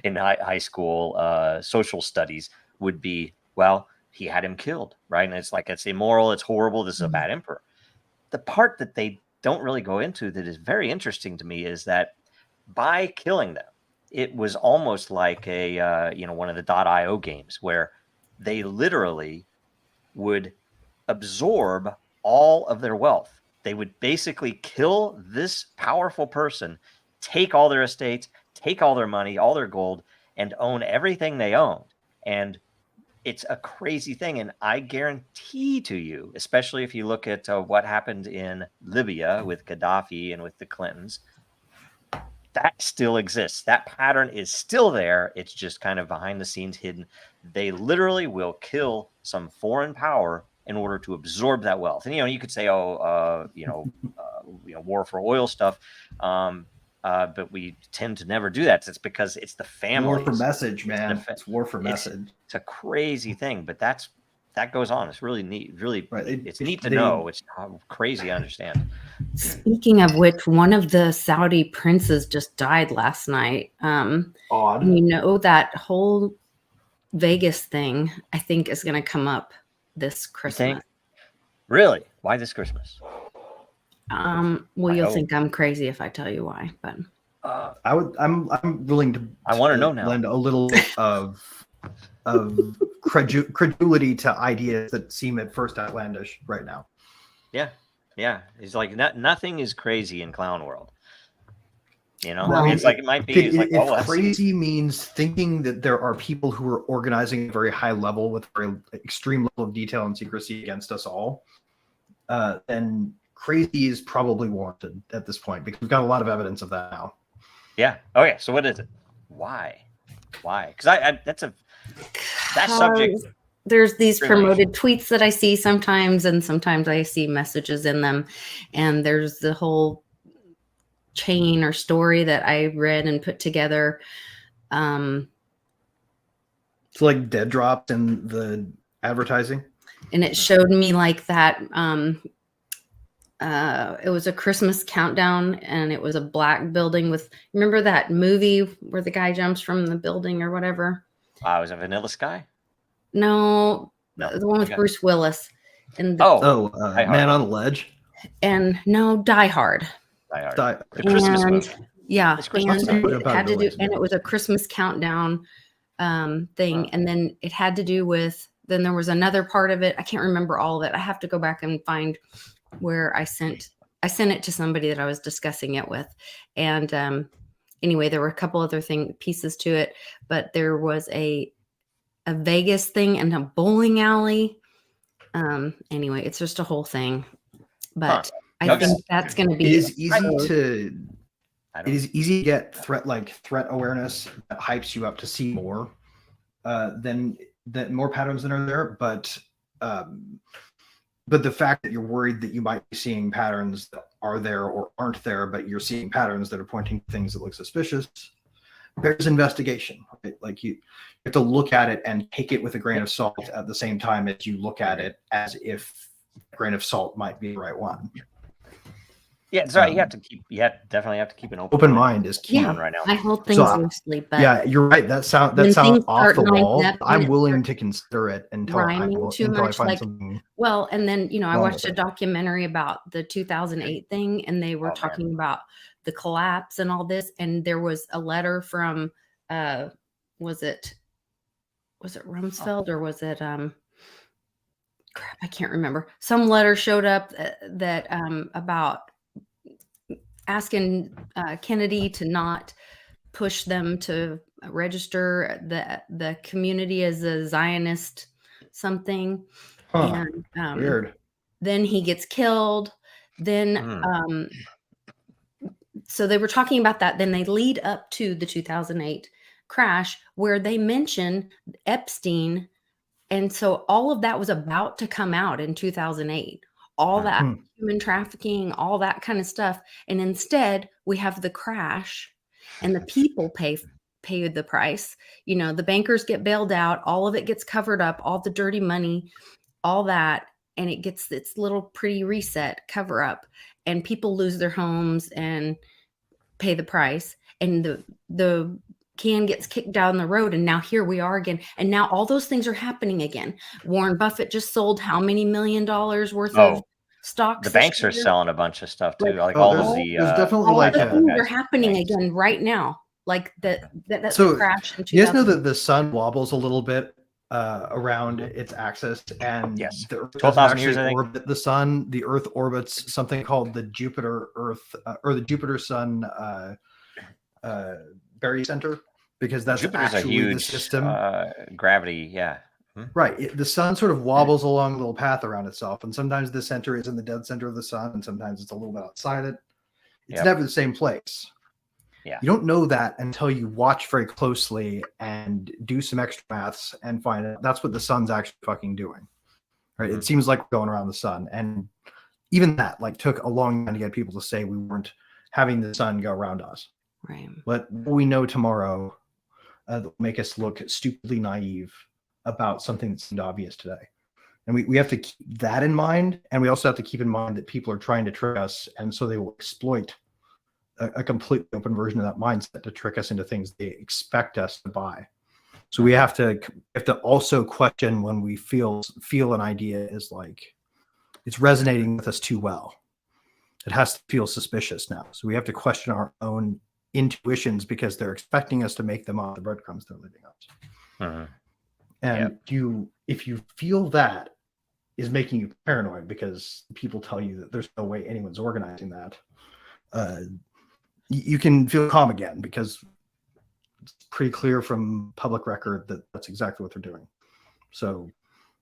in high school social studies would be, well, he had him killed, right? And it's like, it's immoral, it's horrible, this is a bad emperor. The part that they don't really go into that is very interesting to me is that by killing them, it was almost like a one of the .io games where they literally would absorb all of their wealth. They would basically kill this powerful person, take all their estates, take all their money, all their gold, and own everything they owned. And it's a crazy thing. And I guarantee to you, especially if you look at what happened in Libya with Gaddafi and with the Clintons, that still exists. That pattern is still there. It's just kind of behind the scenes, hidden. They literally will kill some foreign power in order to absorb that wealth. And you could say, war for oil stuff. But we tend to never do that. It's because it's the families. War for message, man. It's war for message. It's a crazy thing, but that goes on. It's really neat. Really, right. It's neat to know. It's crazy to understand. Speaking of which, one of the Saudi princes just died last night. Odd. That whole Vegas thing, I think, is going to come up this Christmas. Really? Why this Christmas? Well, you'll think I'm crazy if I tell you why, but I'm willing to. I want to know now. Lend a little bit of credulity to ideas that seem at first outlandish right now. Yeah. It's like nothing is crazy in clown world. Well, it's like it might be. If crazy means thinking that there are people who are organizing at a very high level with a very extreme level of detail and secrecy against us all, then crazy is probably warranted at this point because we've got a lot of evidence of that now. Yeah. Okay. So what is it? Why? Because that subject. There's these promoted tweets that I see sometimes, and sometimes I see messages in them, and there's the whole chain or story that I read and put together. So like dead dropped in the advertising, and it showed me like that. It was a Christmas countdown, and it was a black building with. Remember that movie where the guy jumps from the building or whatever? Was it Vanilla Sky? No, the one with Bruce Willis. And Man on the Ledge. And no, Die Hard. The Christmas movie. Yeah, Christmas and it had to do, and it was a Christmas countdown thing, and then it had to do with. Then there was another part of it. I can't remember all of it. I have to go back and find where I sent it to somebody that I was discussing it with, and anyway, there were a couple other pieces to it, but there was a Vegas thing and a bowling alley. Anyway, it's just a whole thing, but I think that's going to be. It is easy to get threat awareness that hypes you up to see more than more patterns than are there. But the fact that you're worried that you might be seeing patterns that are there or aren't there, but you're seeing patterns that are pointing to things that look suspicious, there's investigation. Right? Like you have to look at it and take it with a grain of salt at the same time as you look at it as if a grain of salt might be the right one. Yeah, so you definitely have to keep an open mind is key right now. I hold things loosely, but yeah, you're right. That sounds off the wall. I'm willing to consider it until I find something. Well, and then I watched a documentary about the 2008 thing, and they were talking about the collapse and all this, and there was a letter from was it Rumsfeld or was it crap, I can't remember. Some letter showed up that about asking Kennedy to not push them to register the community as a Zionist something. And weird. Then he gets killed. Then so they were talking about that. Then they lead up to the 2008 crash where they mention Epstein. And so all of that was about to come out in 2008. All that human trafficking, all that kind of stuff. And instead we have the crash and the people pay the price. The bankers get bailed out. All of it gets covered up, all the dirty money, all that. And it gets its little pretty reset cover up, and people lose their homes and pay the price. And the can gets kicked down the road, and now here we are again, and now all those things are happening again. Warren Buffett just sold how many $1 million worth of stocks? The banks are selling a bunch of stuff too. There's definitely things are happening again right now. Like that's so crash in 2000. You guys know that the sun wobbles a little bit around its axis, and the Earth 12,000 years, I think. Orbit the sun. The Earth orbits something called the Jupiter Earth or the Jupiter Sun Berry Center, because that's Jupiter's actually a huge the system. Gravity, yeah. Right. The sun sort of wobbles along a little path around itself, and sometimes the center is in the dead center of the sun, and sometimes it's a little bit outside it. It's never the same place. Yeah. You don't know that until you watch very closely and do some extra maths and find out that's what the sun's actually fucking doing. Right? It seems like we're going around the sun, and even that like took a long time to get people to say we weren't having the sun go around us. Right. But what we know tomorrow will make us look stupidly naive about something that seemed obvious today. And we have to keep that in mind. And we also have to keep in mind that people are trying to trick us. And so they will exploit a completely open version of that mindset to trick us into things they expect us to buy. So we have to also question when we feel an idea is like, it's resonating with us too well. It has to feel suspicious now. So we have to question our own intuitions because they're expecting us to make them off the breadcrumbs they're leaving us. And if you feel that is making you paranoid because people tell you that there's no way anyone's organizing that, you can feel calm again because it's pretty clear from public record that that's exactly what they're doing. So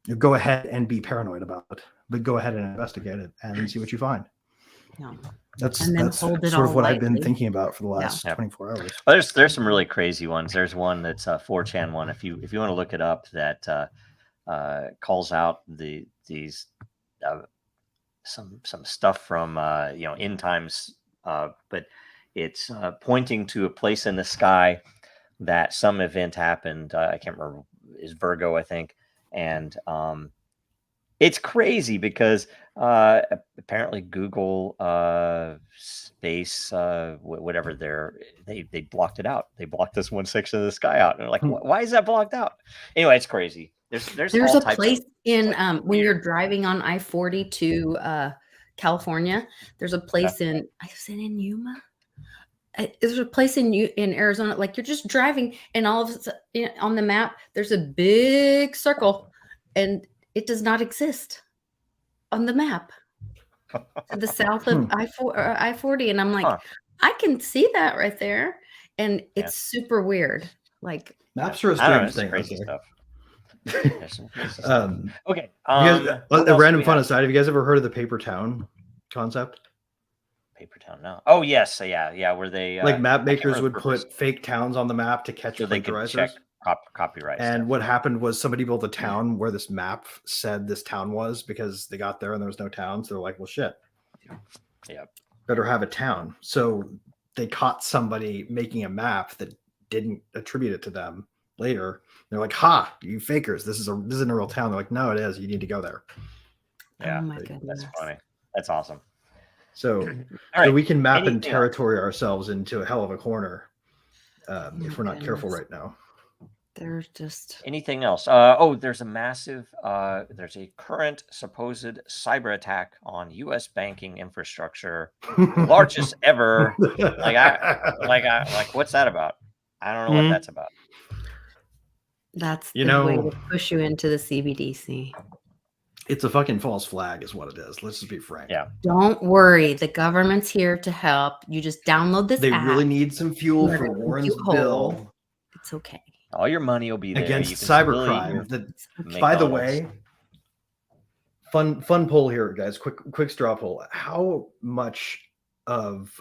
you go ahead and be paranoid about it, but go ahead and investigate it and see what you find. Yeah. That's hold it sort of all what I've been lightly. thinking about for the last 24 hours. Well, there's some really crazy ones. There's one that's a 4chan one. If you want to look it up, that calls out these some stuff from end times, but it's pointing to a place in the sky that some event happened. I can't remember, is Virgo, I think, and it's crazy because apparently Google space, whatever they blocked it out. They blocked this one section of the sky out, and they're like, why is that blocked out? Anyway, it's crazy. There's a all types place of, in like, when you're driving on I-40 to California. There's a place in Yuma. There's a place in Arizona. Like you're just driving, and all of a sudden, on the map, there's a big circle, and it does not exist on the map to the south of I-40. And I'm like, I can see that right there, and it's super weird. Like maps are a strange thing. Crazy stuff. Okay. A random fun aside, have you guys ever heard of the paper town concept? Paper town, no. Oh yes, yeah. Where they like map makers would put fake towns on the map to catch so they could check copyright. And what happened was somebody built a town where this map said this town was, because they got there and there was no town. So they're like, well, shit. Yeah. Better have a town. So they caught somebody making a map that didn't attribute it to them later. They're like, ha, you fakers. This isn't a real town. They're like, no, it is. You need to go there. Yeah. Oh my goodness. That's funny. That's awesome. So, right. So we can map and territory ourselves into a hell of a corner if we're not careful right now. There's just anything else. There's a massive there's a current supposed cyber attack on US banking infrastructure, largest ever. Like what's that about? I don't know what that's about. That's the way to push you into the CBDC. It's a fucking false flag is what it is. Let's just be frank. Yeah. Don't worry. The government's here to help. You just download this app. They really need some fuel for Warren's bill. It's okay. All your money will be there. Against cybercrime. By the way, fun poll here, guys. Quick straw poll. How much of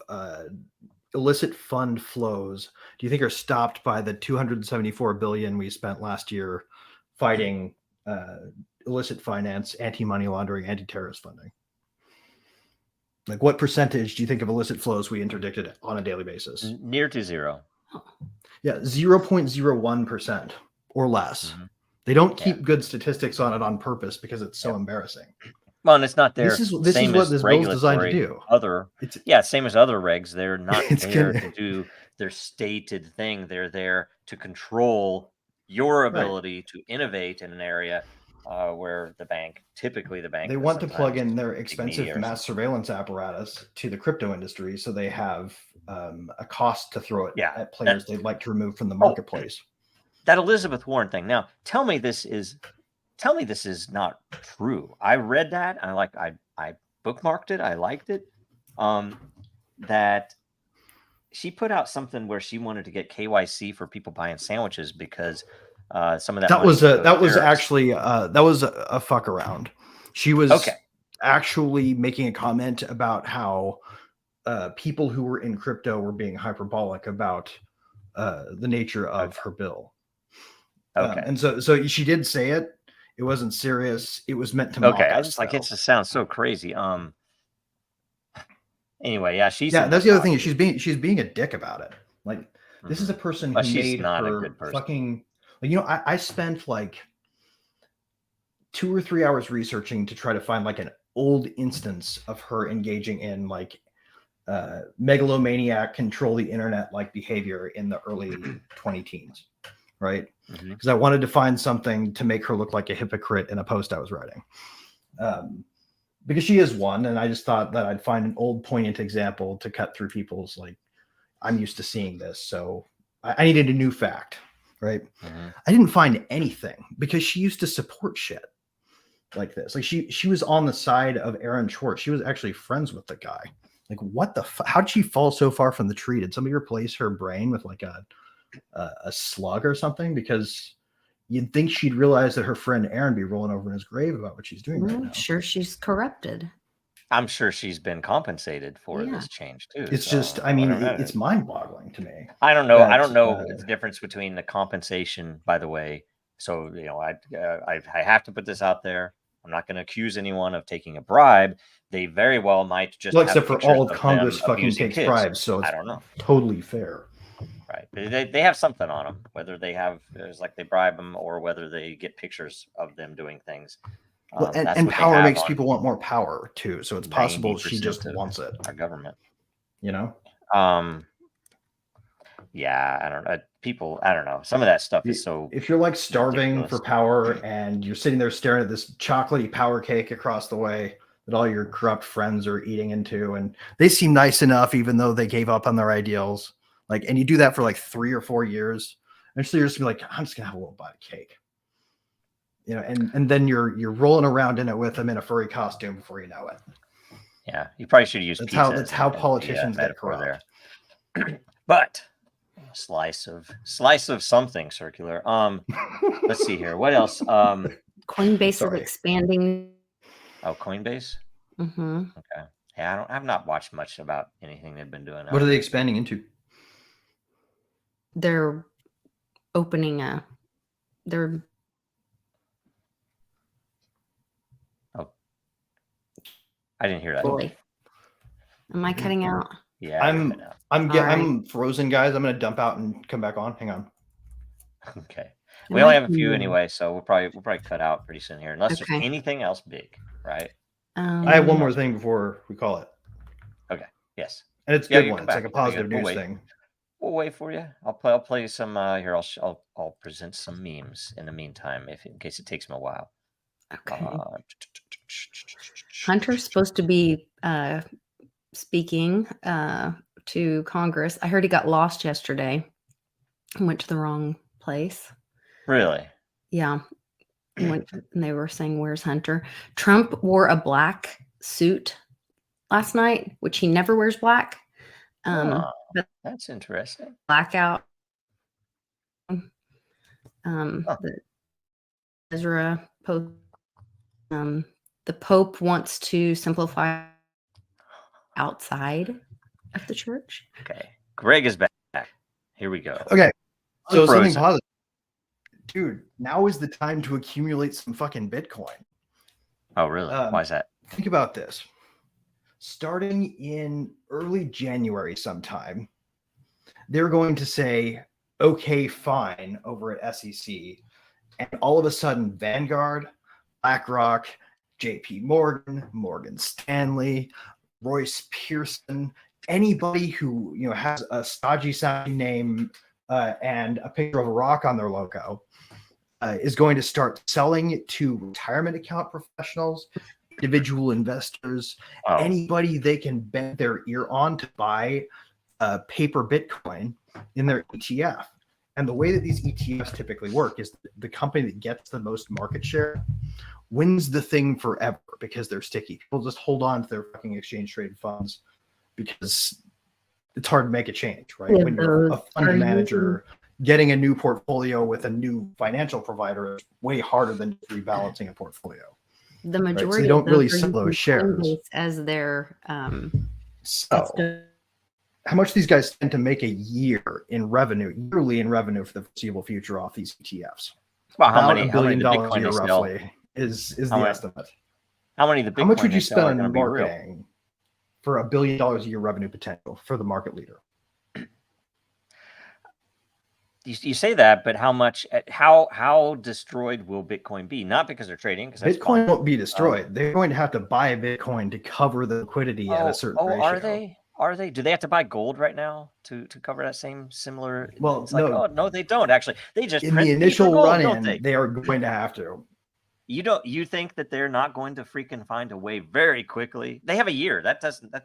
illicit fund flows do you think are stopped by the $274 billion we spent last year fighting illicit finance, anti-money laundering, anti-terrorist funding? Like, what percentage do you think of illicit flows we interdicted on a daily basis? Near to zero. Yeah, 0.01% or less. Mm-hmm. They don't keep good statistics on it on purpose because it's so embarrassing. Well, and it's not there. This is what this bill is designed to do. Same as other regs. They're not there to do their stated thing. They're there to control your ability to innovate in an area where typically the bank. They want to plug in their expensive mass surveillance apparatus to the crypto industry, so they have a cost to throw it at players they'd like to remove from the marketplace. That Elizabeth Warren thing. Now, tell me this is not true. I read that. I bookmarked it. I liked it. That she put out something where she wanted to get KYC for people buying sandwiches because some of that was actually a fuck around. She was actually making a comment about how people who were in crypto were being hyperbolic about the nature of her bill. Okay. And so she did say it. It wasn't serious. It was meant to mock Okay. I us, just like though. it just sounds so crazy. Anyway, yeah, she's That's the other thing is she's being a dick about it. Like this is a person who she's made not a her good person. fucking like, you know, I spent like 2 or 3 hours researching to try to find like an old instance of her engaging in like megalomaniac control the internet like behavior in the early 20 teens, right? Because I wanted to find something to make her look like a hypocrite in a post I was writing. Because she is one, and I just thought that I'd find an old poignant example to cut through people's like, I'm used to seeing this, so I needed a new fact, right? I didn't find anything because she used to support shit like this. Like she was on the side of Aaron Schwartz. She was actually friends with the guy. Like what the fuck? How did she fall so far from the tree? Did somebody replace her brain with like a slug or something? Because you'd think she'd realize that her friend Aaron be rolling over in his grave about what she's doing right now. I'm sure she's corrupted. I'm sure she's been compensated for this change too. It's just, I mean, it's mind-boggling to me. I don't know. I don't know the difference between the compensation, by the way. So, you know, I have to put this out there. I'm not going to accuse anyone of taking a bribe. They very well might just. Well, except for all of Congress fucking takes kids. bribes, so it's I don't know. Totally fair. Right. They have something on them, whether they have, it's like they bribe them or whether they get pictures of them doing things. Well, and power makes people want more power too. So it's possible she just wants it. Our government. You know? Yeah, I don't know. People, I don't know. Some of that stuff is so. If you're like starving for power and you're sitting there staring at this chocolatey power cake across the way that all your corrupt friends are eating into, and they seem nice enough, even though they gave up on their ideals. Like, and you do that for like 3 or 4 years, eventually you're just gonna be like, I'm just gonna have a little bite of cake, you know, and then you're rolling around in it with them in a furry costume before you know it. Yeah, you probably should use. That's how politicians get corrupt. But slice of something circular. Let's see here. What else? Coinbase is expanding. Oh, Coinbase. Okay. Yeah, I've not watched much about anything they've been doing. What are they expanding into? They're opening Oh, I didn't hear that. Boy. Am I cutting out? Yeah, I'm frozen, guys. I'm gonna dump out and come back on. Hang on. Okay. We only have a few anyway, so we'll probably cut out pretty soon here, unless there's anything else big, right? I have one more thing before we call it. Okay. Yes. And it's a good one. It's like a positive news thing. We'll wait for you. I'll play some here. I'll present some memes in the meantime, in case it takes me a while. Okay. Hunter's supposed to be speaking to Congress. I heard he got lost yesterday. Went to the wrong place. Really? Yeah. And they were saying, "Where's Hunter?" Trump wore a black suit last night, which he never wears black. But that's interesting. Blackout. The Ezra Pope. The Pope wants to simplify outside of the church. Okay. Greg is back. Here we go. Okay. So something positive. Dude, now is the time to accumulate some fucking Bitcoin. Oh, really? Why is that? Think about this. Starting in early January sometime, they're going to say, okay, fine, over at SEC. And all of a sudden, Vanguard, BlackRock, JP Morgan, Morgan Stanley, Royce Pearson, anybody who has a stodgy sounding name and a picture of a rock on their logo is going to start selling to retirement account professionals, individual investors, anybody they can bend their ear on to buy paper Bitcoin in their ETF. And the way that these ETFs typically work is the company that gets the most market share wins the thing forever because they're sticky. People just hold on to their fucking exchange traded funds because it's hard to make a change, right? When you're a fund manager, getting a new portfolio with a new financial provider is way harder than rebalancing a portfolio. The majority so they don't really sell those shares as their So, good. how much these guys tend to make a yearly in revenue for the foreseeable future off these ETFs? Well, About $1 $1 billion the a Bitcoin year, they sell? roughly, is the How estimate. many of the How much Bitcoin would they you sell are spend going on to be real? marketing for $1 billion a year revenue potential for the market leader? You say that, but how much? How destroyed will Bitcoin be? Not because they're trading, because that's Bitcoin fine. won't be destroyed. They're going to have to buy Bitcoin to cover the liquidity at a certain ratio. Are they? Are they? Do they have to buy gold right now to cover that similar? Well, it's like, no. oh no, they don't actually. They just In print the paper initial gold, run-in, don't they? they are going to have to. You think that they're not going to freaking find a way very quickly? They have a year. That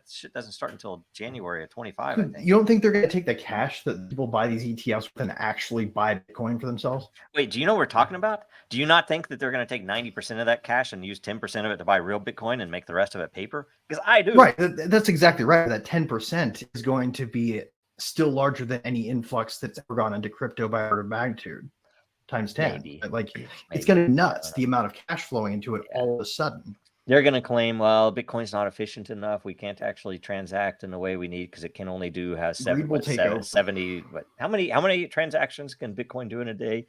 shit doesn't start until January of 25. I think. You don't think they're going to take the cash that people buy these ETFs with and actually buy Bitcoin for themselves? Wait, do you know what we're talking about? Do you not think that they're going to take 90% of that cash and use 10% of it to buy real Bitcoin and make the rest of it paper? Because I do. Right. That's exactly right. That 10% is going to be still larger than any influx that's ever gone into crypto by order of magnitude times 10. Maybe. But like, Maybe. it's going to be nuts the amount of cash flowing into it all of a sudden. They're going to claim, well, Bitcoin's not efficient enough. We can't actually transact in the way we need because it can only do over. 70. But how many transactions can Bitcoin do in a day?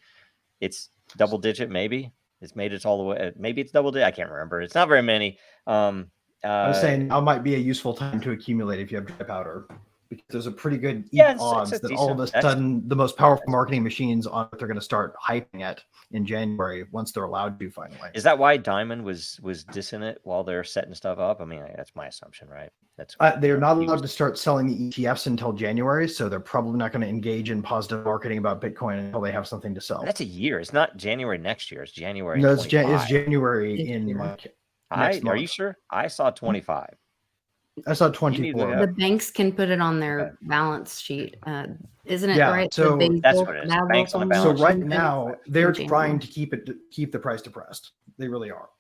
It's double digit, maybe. It's made it all the way. Maybe it's double digit. I can't remember. It's not very many. I was saying now might be a useful time to accumulate if you have dry powder, because there's a pretty good odds that all of a sudden the most powerful marketing machines on earth are going to start hyping it in January once they're allowed to finally. Is that why Diamond was dissing it while they're setting stuff up? I mean, that's my assumption, right? That's they're not allowed to start selling the ETFs until January, so they're probably not going to engage in positive marketing about Bitcoin until they have something to sell. That's a year. It's not January next year. It's January. No, it's January in like next month. Are you sure? I saw 25. I saw 24. The banks can put it on their balance sheet. Isn't it right? So that's what it is. Banks on the balance sheet. So right now they're trying to keep the price depressed. They really are.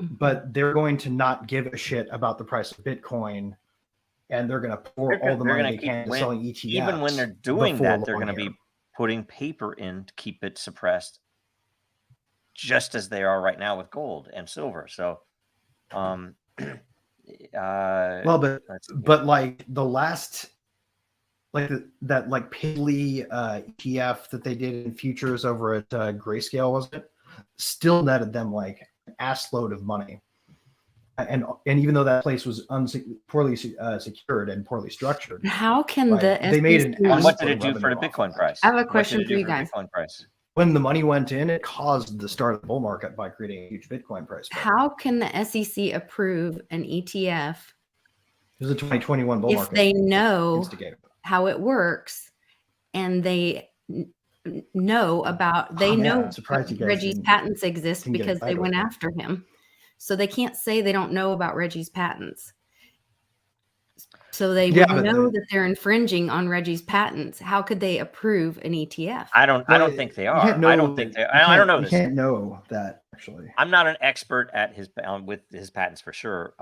But they're going to not give a shit about the price of Bitcoin, and they're going to pour all the money they can into selling ETFs. Even when they're doing that, they're going to be putting paper in to keep it suppressed, just as they are right now with gold and silver. So, but like the last, like that like Piggly ETF that they did in futures over at Grayscale, wasn't it? Still netted them like an ass load of money, and even though that place was poorly secured and poorly structured, how can they made an ass what did it do for the Bitcoin price? I have a question for you guys. Bitcoin price? When the money went in, it caused the start of the bull market by creating a huge Bitcoin price. How can the SEC approve an ETF? It was a 2021 bull market. If they know how it works and they know about, Reggie's patents exist because they went after him. So they can't say they don't know about Reggie's patents. So they would know that they're infringing on Reggie's patents. How could they approve an ETF? I don't think they are. I don't think they are. I don't know this. You can't know that, actually. I'm not an expert at with his patents for sure.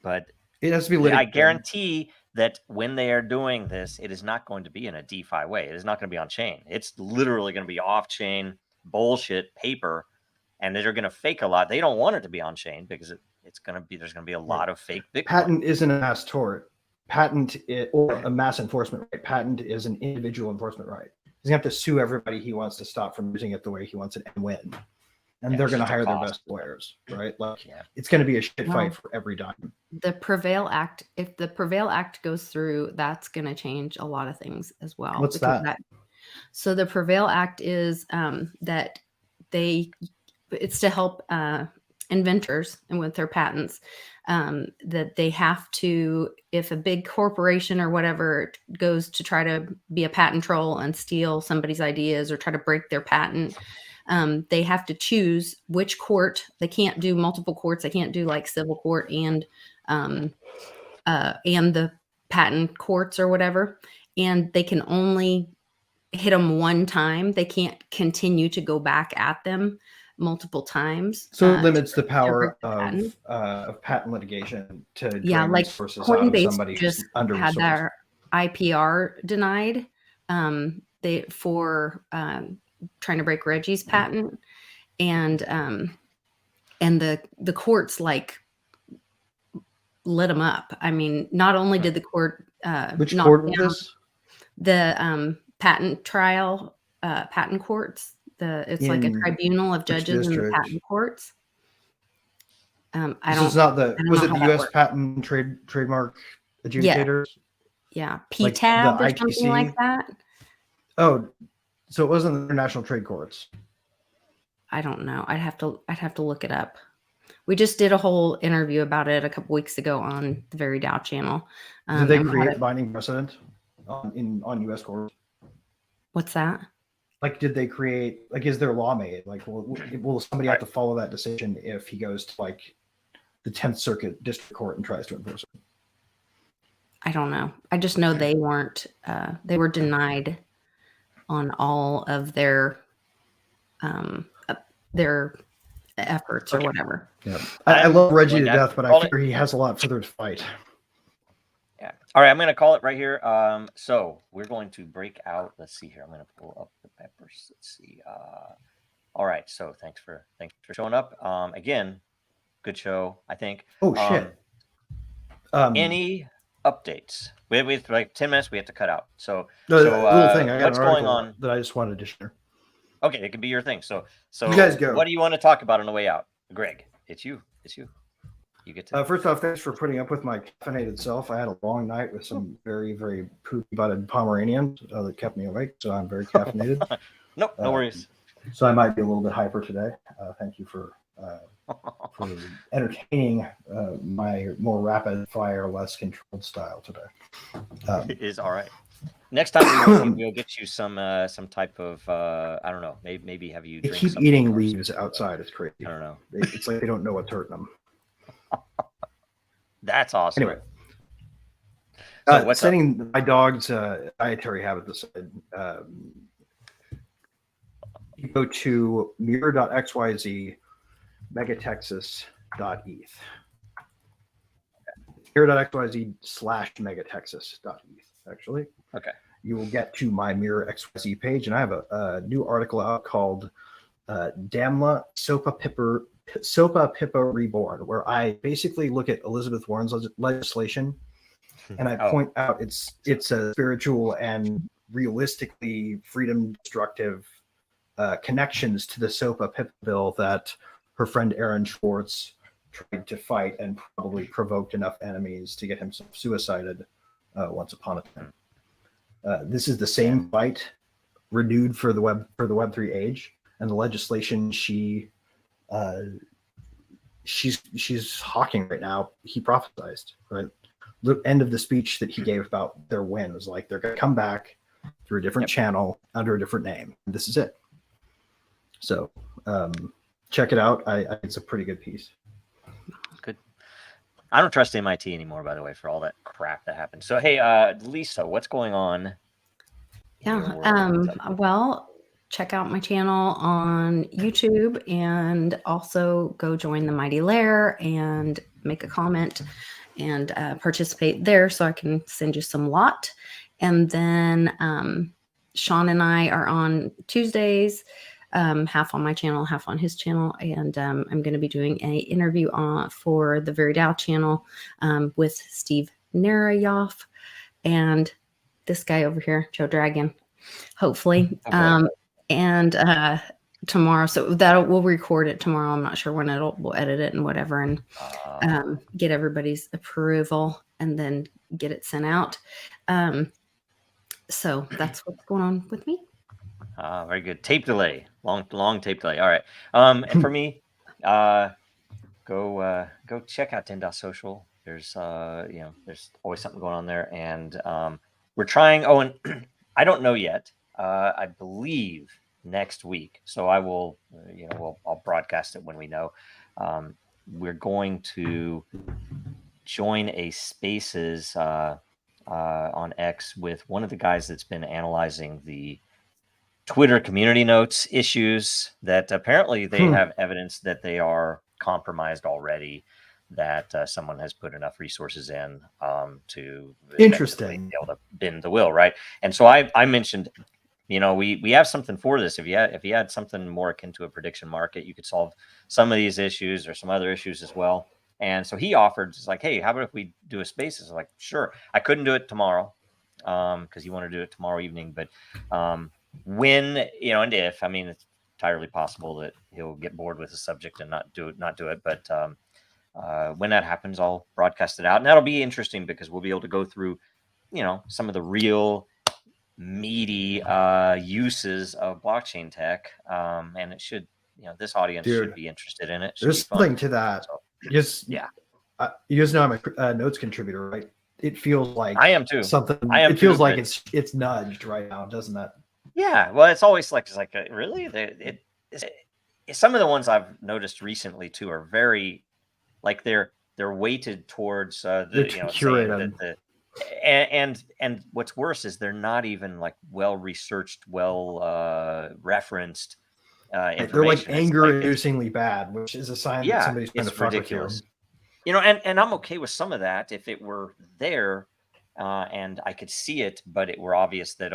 But it has to be litigated. I guarantee that when they are doing this, it is not going to be in a DeFi way. It is not going to be on chain. It's literally going to be off chain bullshit paper, and they're going to fake a lot. They don't want it to be on chain because there's going to be a lot of fake Bitcoin. Patent isn't a mass tort. Patent or a mass enforcement right. Patent is an individual enforcement right. He's going to have to sue everybody he wants to stop from using it the way he wants it and win. And they're going to hire their best lawyers, right? Like, it's going to be a shit fight for every dime. The Prevail Act, if the Prevail Act goes through, that's going to change a lot of things as well. What's that? So the Prevail Act is that it's to help inventors and with their patents, that they have to, if a big corporation or whatever goes to try to be a patent troll and steal somebody's ideas or try to break their patent, they have to choose which court. They can't do multiple courts. They can't do like civil court and the patent courts or whatever. And they can only hit them one time. They can't continue to go back at them multiple times. So it limits the power of patent litigation to drain like resources Coinbase out of somebody just under had their IPR denied for trying to break Reggie's patent, and the courts like lit them up. I mean, not only did the court Which knock court was down this? the patent trial, patent courts. It's like a In tribunal of which judges in the district? patent courts. I This don't. is not the. I don't Was know it how the that U.S. works. Patent Trademark Yeah, Adjudicators? yeah, Like the PTAB or something like ITC? that. Oh, so it wasn't the International Trade Courts. I don't know. I'd have to look it up. We just did a whole interview about it a couple weeks ago on the Very Dow channel. Did they and we had create binding precedent on U.S. courts? What's that? Like, did they create? Like, is there law made? Like, will somebody have to follow that decision if he goes to like the 10th Circuit District Court and tries to enforce it? I don't know. I just know they weren't. They were denied on all of their efforts or whatever. Yeah, I love Reggie going to to death, but I fear he has a lot further to fight. Yeah. All right, I'm going to call it right here. So we're going to break out. Let's see here. I'm going to pull up the peppers. Let's see. All right. So thanks for showing up. Again, good show, I think. Oh shit. Any updates? We have like 10 minutes. We have to cut out. So little thing. I got what's an going article on that I just wanted to share. Okay, it can be your thing. So you guys go. What do you want to talk about on the way out, Greg? It's you. You get to. First off, thanks for putting up with my caffeinated self. I had a long night with some very, very poopy-butted Pomeranians that kept me awake, so I'm very caffeinated. Nope, no worries. So I might be a little bit hyper today. Thank you for entertaining my more rapid-fire, less controlled style today. It is all right. Next time we'll get you some type of I don't know, maybe have you. They drink keep eating leaves outside. It's crazy. I don't know. It's like they don't know what's hurting them. That's awesome. Anyway, so what's setting up? My dog's dietary habits aside, you go to mirror.xyz megatexas.eth. mirror.xyz/megatexas.eth, actually. Okay. You will get to my Mirror XYZ page, and I have a new article out called Damla Sopa Pippa Reborn, where I basically look at Elizabeth Warren's legislation and I point out its a spiritual and realistically freedom destructive connections to the Sopa Pippa bill that her friend Aaron Schwartz tried to fight and probably provoked enough enemies to get himself suicided once upon a time. This is the same fight renewed for the Web3 age, and the legislation she's hawking right now, he prophesized, right? The end of the speech that he gave about their win was like, they're going to come back through a different channel under a different name. And this is it. So check it out. It's a pretty good piece. Good. I don't trust MIT anymore, by the way, for all that crap that happened. So, hey, Lisa, what's going on? Yeah. Well, check out my channel on YouTube and also go join the Mighty Lair and make a comment and participate there so I can send you some lot. And then Sean and I are on Tuesdays, half on my channel, half on his channel. And I'm going to be doing an interview for the Very Dow channel with Steve Narayoff and this guy over here, Joe Dragon, hopefully. And tomorrow, so we'll record it tomorrow. I'm not sure when we'll edit it and whatever, and get everybody's approval and then get it sent out. So that's what's going on with me. Very good. Tape delay, long tape delay. All right. And for me, go check out Den.Social. There's there's always something going on there, and we're trying. Oh, and I don't know yet. I believe next week. So I will, I'll broadcast it when we know. We're going to join a Spaces on X with one of the guys that's been analyzing the Twitter community notes issues that apparently they have evidence that they are compromised already, that someone has put enough resources in to be able to bend the will, right? And so I mentioned, we have something for this. If you had something more akin to a prediction market, you could solve some of these issues or some other issues as well. And so he offered, it's like, hey, how about if we do a Spaces? I'm like, sure. I couldn't do it tomorrow because you want to do it tomorrow evening. But when, and if, I mean, it's entirely possible that he'll get bored with the subject and not do it. But when that happens, I'll broadcast it out. And that'll be interesting because we'll be able to go through, some of the real meaty uses of blockchain tech. And it should, this audience should be interested in it. There's something to that. So, you guys know I'm a notes contributor, right? It feels like I am too. It feels like it's nudged right now, doesn't it? Yeah. Well, it's always like really some of the ones I've noticed recently too are very like they're weighted towards curated. And what's worse is they're not even like well researched, well referenced. They're like anger-inducingly bad, which is a sign that somebody's trying to fuck ridiculous. With you. And I'm okay with some of that if it were there and I could see it, but it were obvious that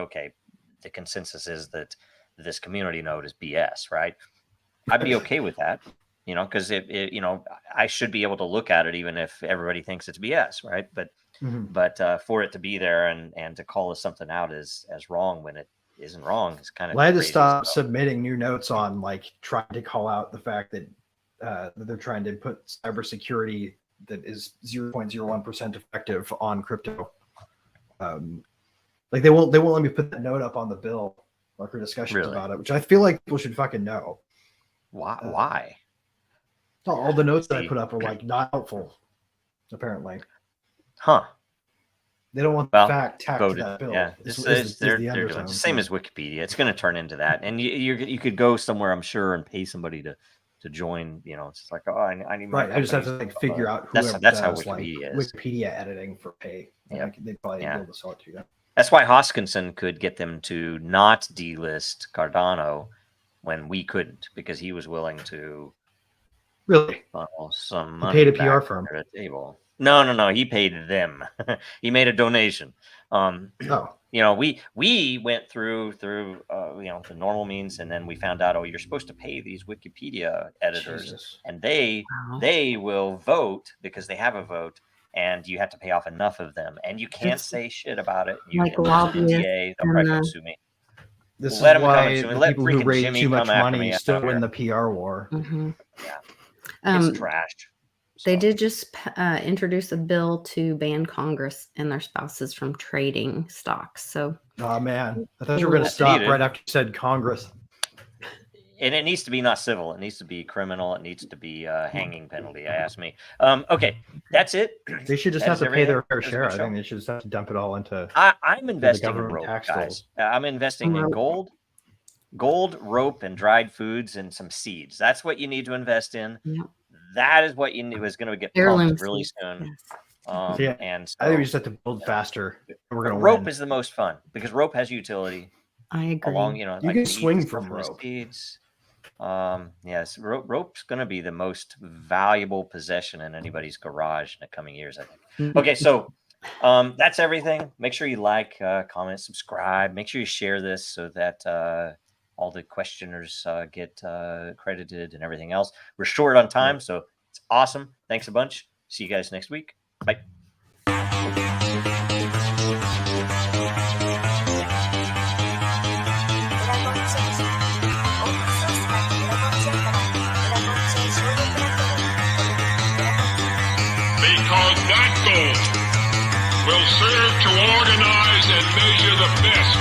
the consensus is that this community node is BS, right? I'd be okay with that, because I should be able to look at it even if everybody thinks it's BS, right? But for it to be there and to call something out as wrong when it isn't wrong is kind of. Well, I had to stop submitting new notes on like trying to call out the fact that they're trying to put cybersecurity that is 0.01% effective on crypto. Like they won't let me put that note up on the bill or for discussions about it, which I feel like people should fucking know. Why? All the notes that I put up are like not helpful, apparently. Huh. They don't want the fact tacked to that bill. Yeah, they're doing the same as Wikipedia. It's going to turn into that, and you could go somewhere, I'm sure, and pay somebody to join. It's like, I need my right. I just have to figure out that's how Wikipedia is. Wikipedia editing for pay. Yeah, they'd probably be able to sell it to you. That's why Hoskinson could get them to not delist Cardano when we couldn't, because he was willing to funnel some money. He paid a PR firm at the table. No. He paid them. He made a donation. We went through the normal means, and then we found out, you're supposed to pay these Wikipedia editors, and they will vote because they have a vote, and you have to pay off enough of them, and you can't say shit about it. You like can NDA, they'll probably come sue me. This Let is why the Let people who raise Jimmy too much money me still win the PR war. Mm-hmm. Yeah, it's trashed. They did just introduce a bill to ban Congress and their spouses from trading stocks. So, oh man, I thought you were going to stop right after you said Congress. And it needs to be not civil. It needs to be criminal. It needs to be hanging penalty. Ask me. Okay, that's it. They should just have to pay their fair share. I think they should just have to dump it all into. I'm investing in rope, guys. I'm investing in gold, rope, and dried foods, and some seeds. That's what you need to invest in. Yep. That is what you need. Is going to get pumped really soon. Yes. And so, I think we just have to build faster. We're going to rope is the most fun because rope has utility. I agree. Along, you can swing from rope. Speeds. Yes, rope's going to be the most valuable possession in anybody's garage in the coming years, I think. Okay, so that's everything. Make sure you like, comment, subscribe. Make sure you share this so that all the questioners get credited and everything else. We're short on time, so it's awesome. Thanks a bunch. See you guys next week. Bye. Because that goal will serve to organize and measure the best.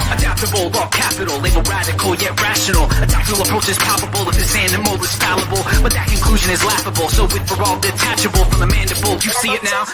Adaptable, all capital, label radical yet rational. A tactical approach is palpable if this animal is fallible. But that conclusion is laughable, so with for all detachable from the mandible, you see it now?